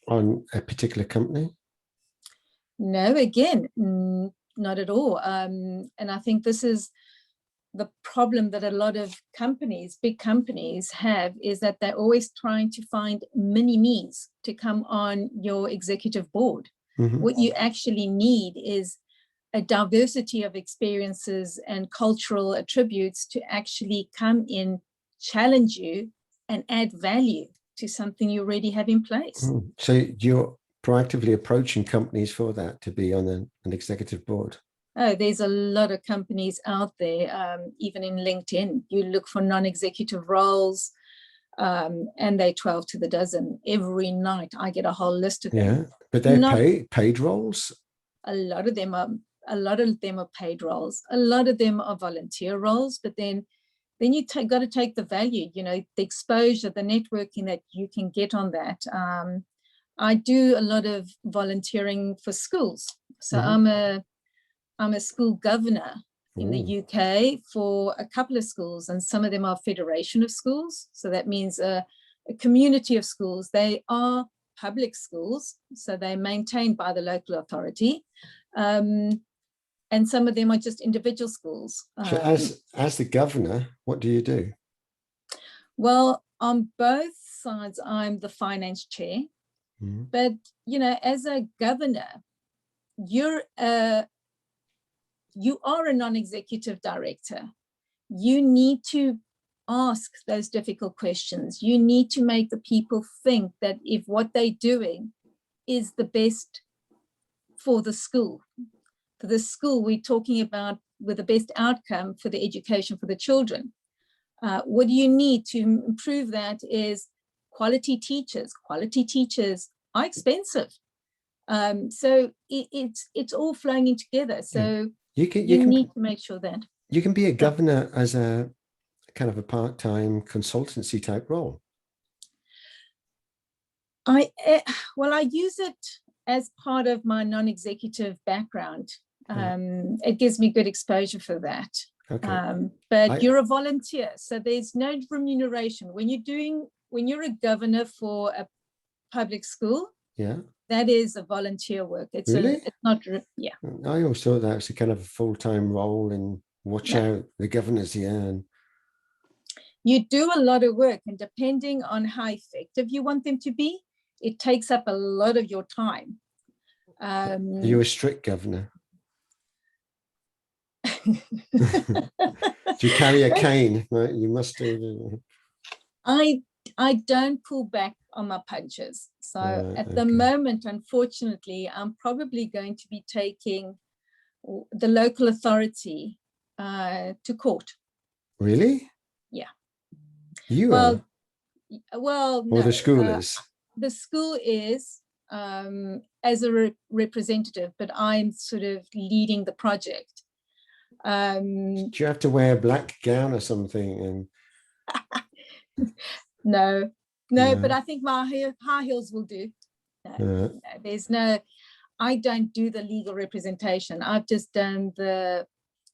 On a particular company? No, again, not at all. And I think this is the problem that a lot of companies, big companies have, is that they're always trying to find mini-me's to come on your executive board. What you actually need is a diversity of experiences and cultural attributes to actually come in, challenge you, and add value to something you already have in place. So you're proactively approaching companies for that, to be on an executive board? Oh, there's a lot of companies out there, even in LinkedIn. You look for non-executive roles, and they 12 to the dozen. Every night I get a whole list of them. Yeah, but they're paid roles? A lot of them are paid roles. A lot of them are volunteer roles, but then you got to take the value, you know, the exposure, the networking that you can get on that. I do a lot of volunteering for schools. So I'm a school governor in the UK for a couple of schools, and some of them are federation of schools. So that means a community of schools. They are public schools, so they're maintained by the local authority. And some of them are just individual schools. So as the governor, what do you do? Well, on both sides, I'm the finance chair. But, you know, as a governor, you are a non-executive director. You need to ask those difficult questions. You need to make the people think that if what they're doing is the best for the school. For the school, we're talking about with the best outcome for the education for the children. What you need to improve that is quality teachers. Quality teachers are expensive. So it's all flowing in together. So You can need to make sure that you can be a governor as a kind of a part-time consultancy type role. Well, I use it as part of my non-executive background. It gives me good exposure for that. Okay. But you're a volunteer, so there's no remuneration when you're a governor for a public school. Yeah, that is a volunteer work. It's really? it's not. Yeah, I always thought that was a kind of a full-time role, and watch out, the governor's here. And you do a lot of work, and depending on how effective you want them to be, it takes up a lot of your time. are you a strict governor? Do you carry a cane? Right, you must do. I don't pull back on my punches. So at the moment, unfortunately, I'm probably going to be taking the local authority to court. Really? Yeah. You are? Well, or no, the school is? The school is as a representative, but I'm sort of leading the project. Do you have to wear a black gown or something? And no, but I think my high heels will do. No, there's no, I don't do the legal representation. I've just done the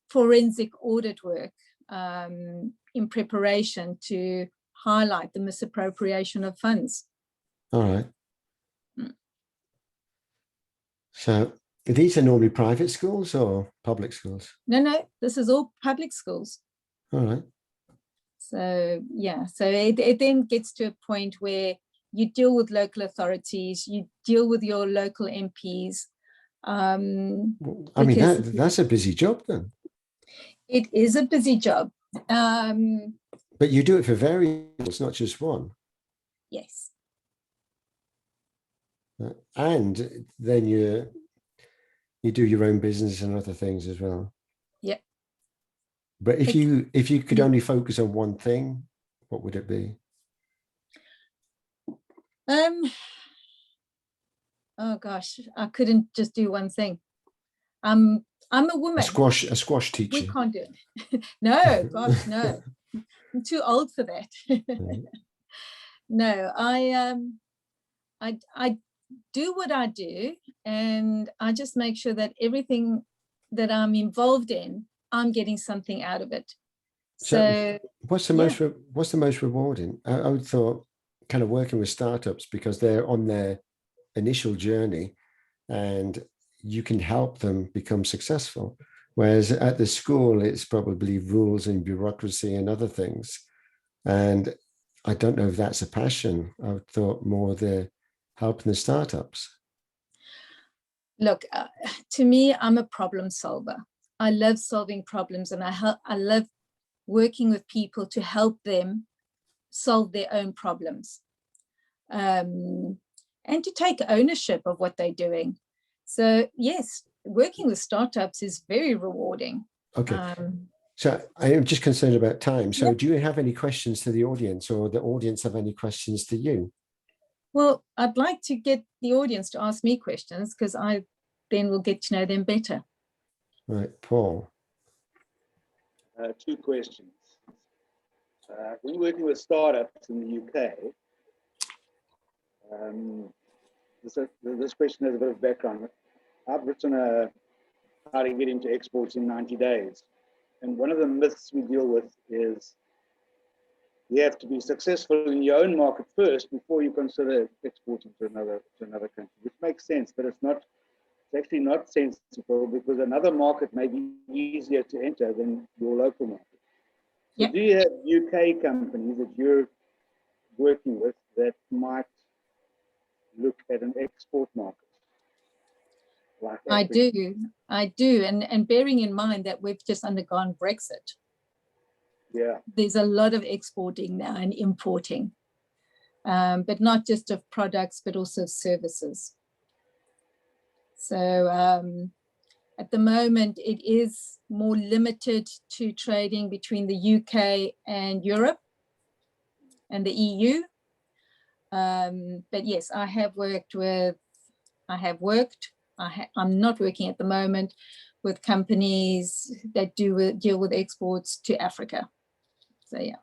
forensic audit work in preparation to highlight the misappropriation of funds. All right. So these are normally private schools or public schools? No, this is all public schools. All right. So yeah, so it then gets to a point where you deal with local authorities, you deal with your local MPs. I mean, that's a busy job then. It is a busy job. But you do it for variables, not just one. Yes. And then you do your own business and other things as well. Yeah. But if you could only focus on one thing, what would it be? Oh gosh, I couldn't just do one thing. I'm a woman. A squash teacher. We can't do it. No, gosh, no. I'm too old for that. No, I do what I do, and I just make sure that everything that I'm involved in, I'm getting something out of it. So what's the most rewarding? I would thought kind of working with startups, because they're on their initial journey and you can help them become successful. Whereas at the school, it's probably rules and bureaucracy and other things. And I don't know if that's a passion. I would thought more the helping the startups. Look, to me, I'm a problem solver. I love solving problems, and I love working with people to help them solve their own problems, and to take ownership of what they're doing. So yes, working with startups is very rewarding. Okay. So I am just concerned about time. So do you have any questions to the audience, or the audience have any questions to you? Well, I'd like to get the audience to ask me questions, because I then will get to know them better. Right, Paul. 2 questions. When working with startups in the UK, this question has a bit of background. I've written how to get into exports in 90 days. And one of the myths we deal with is you have to be successful in your own market first before you consider exporting to another country, which makes sense, but it's actually not sensible, because another market may be easier to enter than your local market. So do you have UK companies that you're working with that might look at an export market? Like I do. And bearing in mind that we've just undergone Brexit. Yeah. There's a lot of exporting now and importing, but not just of products, but also of services. So at the moment, it is more limited to trading between the UK and Europe and the EU. But yes, I have worked with I have worked. I'm not working at the moment with companies that deal with exports to Africa. So yeah.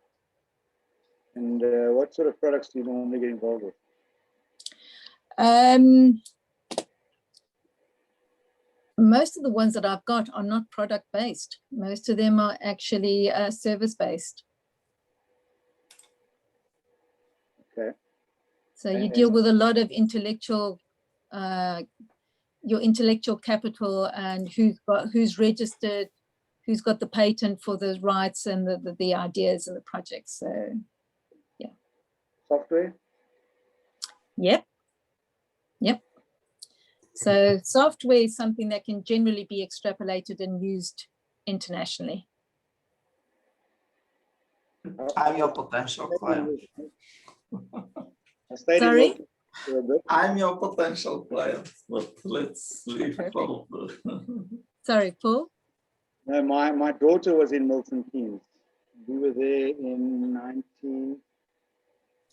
And what sort of products do you normally get involved with? Most of the ones that I've got are not product based. Most of them are actually service based. Okay. So you deal with a lot of intellectual, your intellectual capital, and who's registered, who's got the patent for the rights and the ideas and the projects. So yeah. Software? Yep. So software is something that can generally be extrapolated and used internationally. I'm your potential client. Sorry? I'm your potential client, but let's leave Paul. Sorry, Paul? No, my daughter was in Milton Keynes. We were there in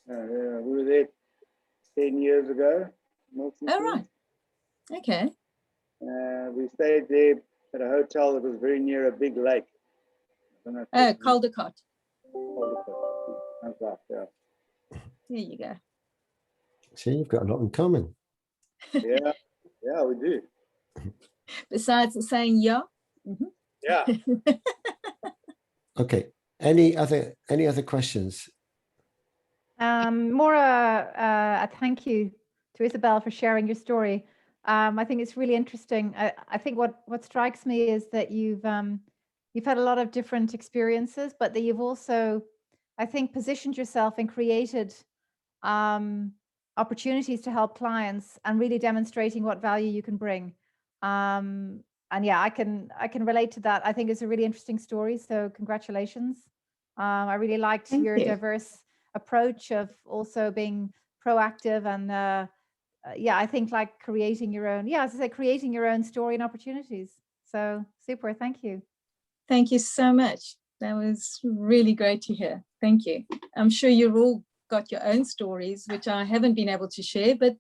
we were there 10 years ago. Milton Oh, Keynes. right. Okay. We stayed there at a hotel that was very near a big lake. Oh, 𝗘𝗔𝗖𝗪. That's right, yeah. There you go. See, you've got a lot in common. Yeah, yeah, we do. Besides the saying yeah. Yeah. Okay. Any other questions? More a thank you to Isabel for sharing your story. I think it's really interesting. I think what strikes me is that you've had a lot of different experiences, but that you've also, I think, positioned yourself and created opportunities to help clients and really demonstrating what value you can bring. And yeah, I can relate to that. I think it's a really interesting story. So congratulations. I really liked Thank your you. diverse approach of also being proactive and yeah, I think like creating your own, as I say, creating your own story and opportunities. So super, thank you. Thank you so much. That was really great to hear. Thank you. I'm sure you've all got your own stories, which I haven't been able to share, but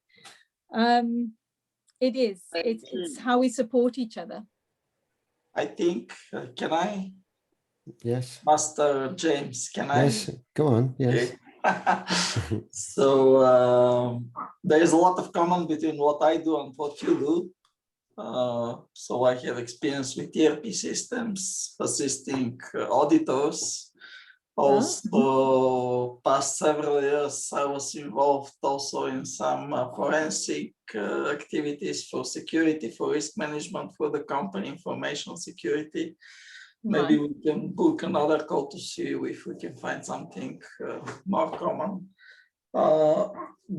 it's how we support each other. I think, can I? Yes. Master James, can I? Yes, go on. Yes. Okay. So there is a lot of common between what I do and what you do. So I have experience with ERP systems, assisting auditors. Also, past several years, I was involved also in some forensic activities for security, for risk management for the company, information security. Maybe we can book another call to see if we can find something more common.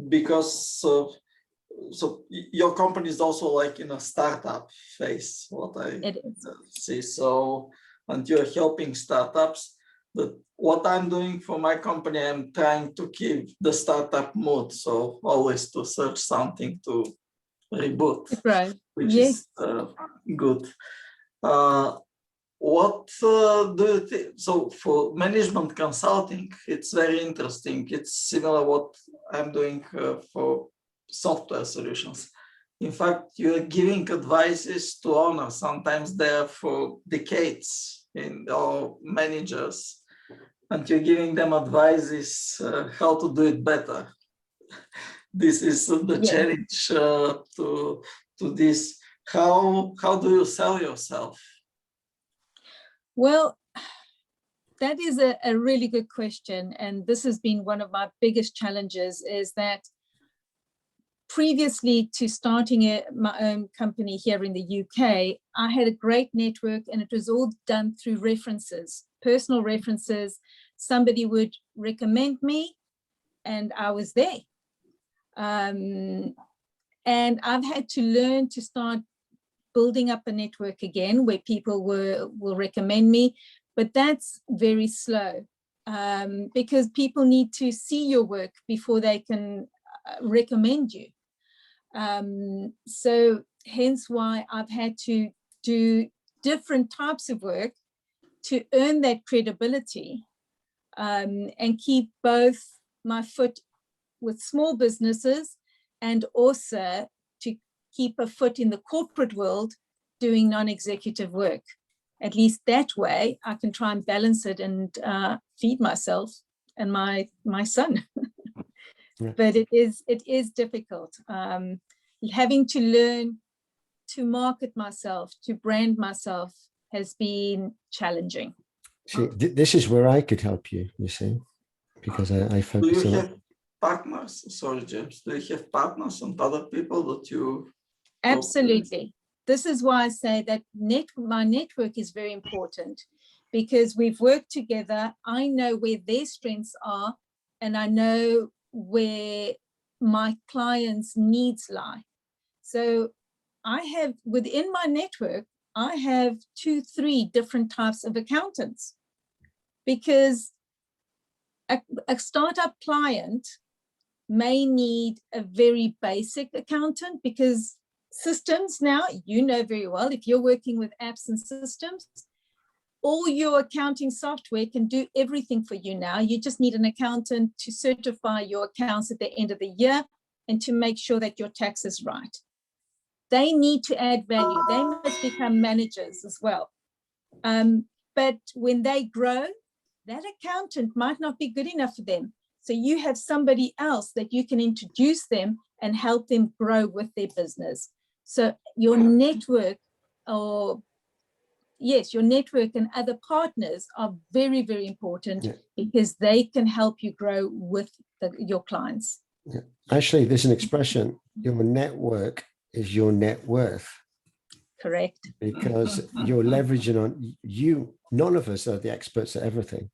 Because so your company is also like in a startup phase, what I see. So, and you're helping startups. But what I'm doing for my company, I'm trying to keep the startup mood. So always to search something to reboot, which is good. What do you think? So for management consulting, it's very interesting. It's similar what I'm doing for software solutions. In fact, you're giving advices to owners. Sometimes they're for decades or managers, and you're giving them advices how to do it better. This is the challenge to this. How do you sell yourself? Well, that is a really good question. And this has been one of my biggest challenges, is that previously to starting my own company here in the UK, I had a great network, and it was all done through references, personal references. Somebody would recommend me and I was there. And I've had to learn to start building up a network again where people will recommend me, but that's very slow because people need to see your work before they can recommend you. So hence why I've had to do different types of work to earn that credibility and keep both my foot with small businesses and also to keep a foot in the corporate world doing non-executive work. At least that way I can try and balance it and feed myself and my son. Yeah. But it is difficult. Having to learn to market myself, to brand myself has been challenging. See, this is where I could help you, you see, because I Do focus you on have partners? Sorry, James. Do you have partners and other people that you? Absolutely. This is why I say that my network is very important, because we've worked together. I know where their strengths are, and I know where my clients' needs lie. So I have, within my network, I have 2-3 different types of accountants, because a startup client may need a very basic accountant, because systems now, you know very well, if you're working with apps and systems, all your accounting software can do everything for you now. You just need an accountant to certify your accounts at the end of the year and to make sure that your tax is right. They need to add value. They must become managers as well. But when they grow, that accountant might not be good enough for them. So you have somebody else that you can introduce them and help them grow with their business. So your network, your network and other partners are very, very important, because they can help you grow with your clients. Yeah. Actually, there's an expression, your network is your net worth. Correct. Because you're leveraging on you. None of us are the experts at everything.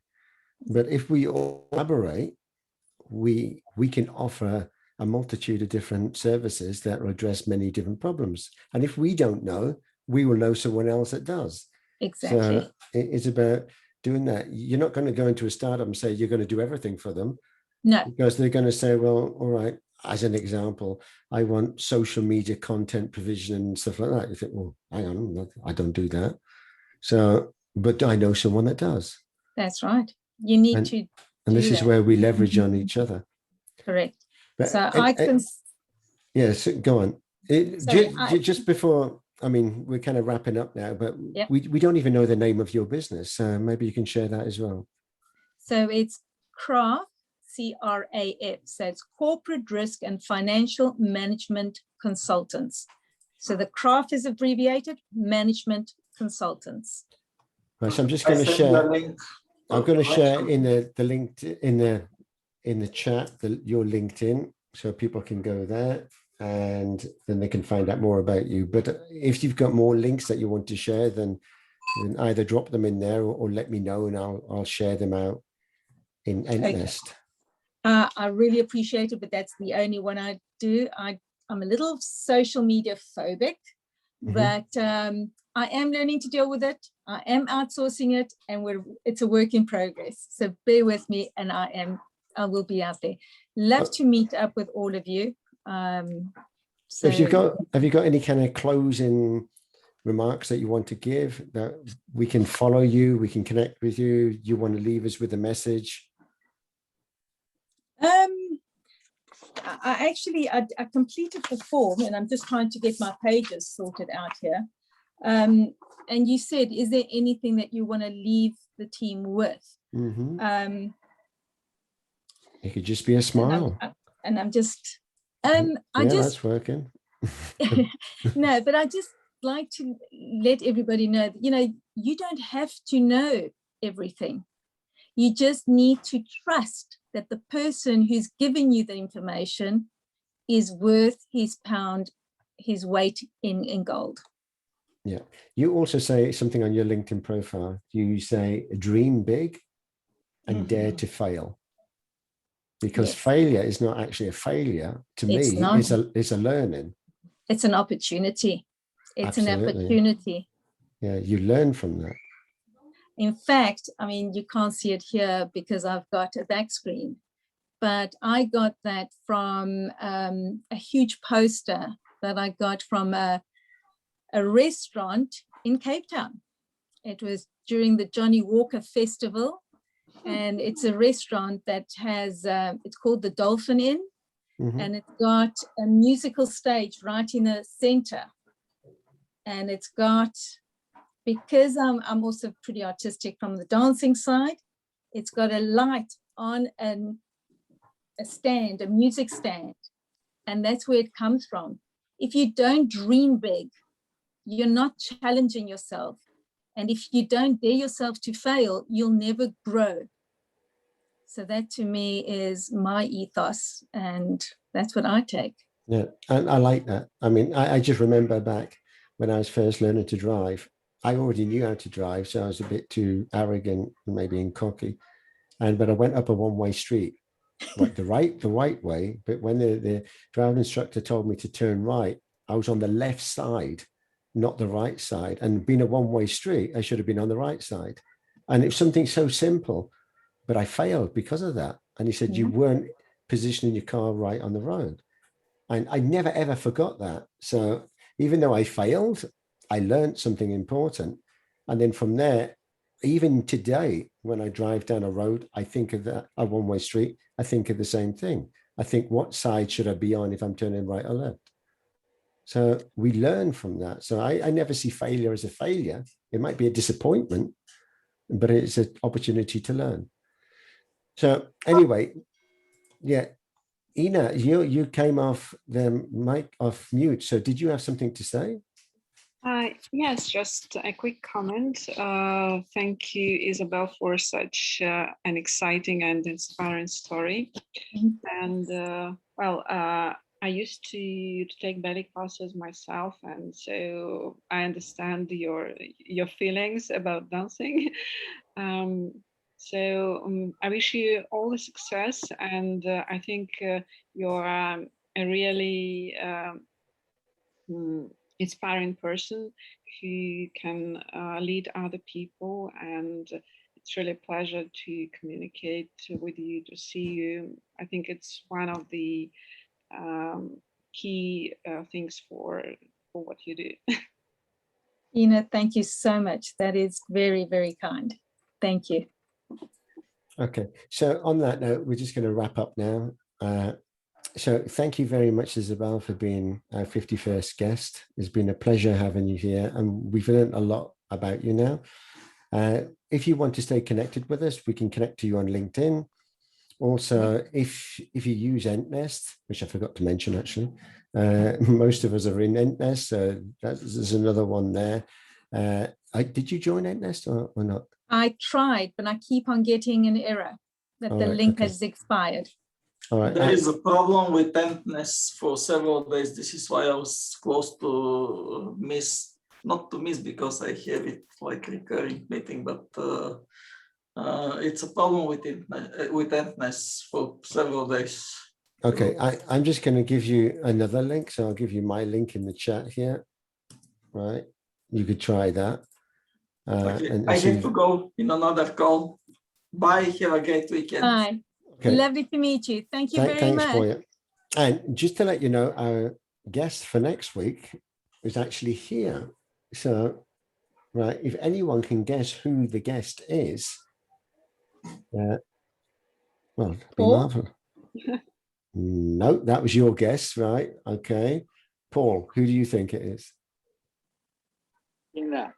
But if we all collaborate, we can offer a multitude of different services that will address many different problems. And if we don't know, we will know someone else that does. Exactly. So it's about doing that. You're not going to go into a startup and say you're going to do everything for them. No. Because they're going to say, well, all right, as an example, I want social media content provision and stuff like that. You think, well, hang on, I don't do that. So, but I know someone that does. That's right. You need to. And this is where we leverage on each other. Correct. But, so I can. Yes, go on. Just before, I mean, we're kind of wrapping up now, but we don't even know the name of your business. Maybe you can share that as well. So it's CRAF, CRAF. So it's Corporate Risk and Financial Management Consultants. So the CRAF is abbreviated Management Consultants. Right, so I'm just going to share. I'm going to share in the link in the chat your LinkedIn, so people can go there and then they can find out more about you. But if you've got more links that you want to share, then either drop them in there or let me know, and I'll share them out in Nest. I really appreciate it, but that's the only one I do. I'm a little social media phobic, but I am learning to deal with it. I am outsourcing it, and it's a work in progress. So bear with me, and I will be out there. Love to meet up with all of you. So have you got any kind of closing remarks that you want to give, that we can follow you, we can connect with you? You want to leave us with a message? I completed the form, and I'm just trying to get my pages sorted out here. And you said, is there anything that you want to leave the team with? It could just be a smile. And I'm just, that's working. No, but I just like to let everybody know that, you don't have to know everything. You just need to trust that the person who's giving you the information is worth his pound, his weight in gold. Yeah. You also say something on your LinkedIn profile. You say dream big and dare to fail. Because failure is not actually a failure. To me, it's a learning. It's an opportunity. It's an opportunity. Yeah, you learn from that. In fact, I mean, you can't see it here because I've got a back screen, but I got that from a huge poster that I got from a restaurant in Cape Town. It was during the Johnny Walker Festival, and it's a restaurant that has, it's called the Dolphin Inn, Mhm. and it's got a musical stage right in the center. And it's got, because I'm also pretty artistic from the dancing side, it's got a light on a stand, a music stand. And that's where it comes from. If you don't dream big, you're not challenging yourself. And if you don't dare yourself to fail, you'll never grow. So that to me is my ethos, and that's what I take. Yeah, and I like that. I mean, I just remember back when I was first learning to drive, I already knew how to drive, so I was a bit too arrogant, maybe and cocky. But I went up a one-way street, like the right way. But when the driving instructor told me to turn right, I was on the left side, not the right side. And being a one-way street, I should have been on the right side. And it was something so simple, but I failed because of that. And he said, you weren't positioning your car right on the road. And I never, ever forgot that. So even though I failed, I learned something important. And then from there, even today, when I drive down a road, I think of that, a one-way street, I think of the same thing. I think, what side should I be on if I'm turning right or left? So we learn from that. So I never see failure as a failure. It might be a disappointment, but it's an opportunity to learn. So anyway, yeah, Ina, you came off the mic, off mute. So did you have something to say? Yes, just a quick comment. Thank you, Isabel, for such an exciting and inspiring story. And well, I used to take ballet classes myself, and so I understand your feelings about dancing. I wish you all the success, and I think you're a really inspiring person who can lead other people, and it's really a pleasure to communicate with you, to see you. I think it's one of the key things for what you do. Ina, thank you so much. That is very, very kind. Thank you. Okay, so on that note, we're just going to wrap up now. So thank you very much, Isabel, for being our 51st guest. It's been a pleasure having you here, and we've learned a lot about you now. If you want to stay connected with us, we can connect to you on LinkedIn. Also, if you use 𝗏𝗏𝗏𝗏, which I forgot to mention actually, most of us are in 𝗏𝗏𝗏𝗏, so there's another one there. Did you join 𝗏𝗏𝗏𝗏 or not? I tried, but I keep on getting an error that the link has expired. All right. There is a problem with 𝗏𝗏𝗏𝗏 for several days. This is why I was close to miss, not to miss because I have it like recurring meeting, but it's a problem with 𝗏𝗏𝗏𝗏 for several days. Okay, I'm just going to give you another link. So I'll give you my link in the chat here. Right, you could try that. Okay. And I have to go in another call. Bye. Have a great weekend. Bye. Okay. Lovely to meet you. Thank you very Thanks much. for you. And just to let you know, our guest for next week is actually here. So, right, if anyone can guess who the guest is, well, it'd be Paul? marvelous. No, that was your guess, right? Okay. Paul, who do you think it is? Ina.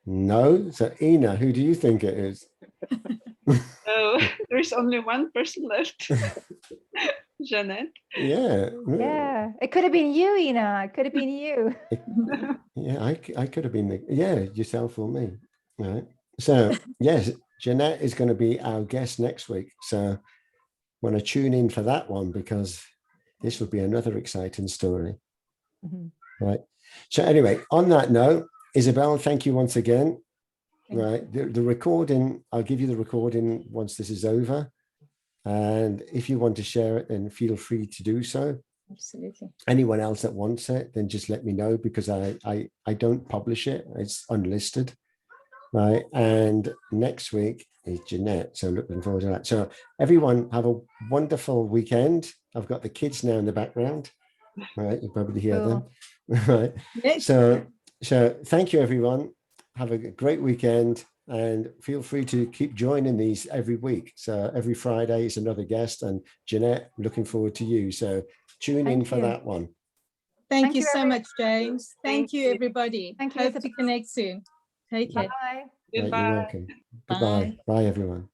No, so Ina, who do you think it is? So there's only one person left. Jeanette. Yeah. Yeah, it could have been you, Ina. It could have been you. Yeah, I could have been yourself or me. Right. So yes, Jeanette is going to be our guest next week. So want to tune in for that one, because this will be another exciting story. Right. So anyway, on that note, Isabel, thank you once again. Right. The recording, I'll give you the recording once this is over. And if you want to share it, then feel free to do so. Absolutely. Anyone else that wants it, then just let me know, because I don't publish it. It's unlisted. Right. And next week is Jeanette. So looking forward to that. So everyone have a wonderful weekend. I've got the kids now in the background. Right. You probably hear them. Right. Yes. So thank you, everyone. Have a great weekend, and feel free to keep joining these every week. So every Friday is another guest, and Jeanette, looking forward to you. So tune in for that one. Thank you so everyone. much, James. Thank you, everybody. Thank you, Hope to Isabel. connect soon. Take care. Bye. Right, Goodbye. you're welcome. Goodbye. Bye, everyone.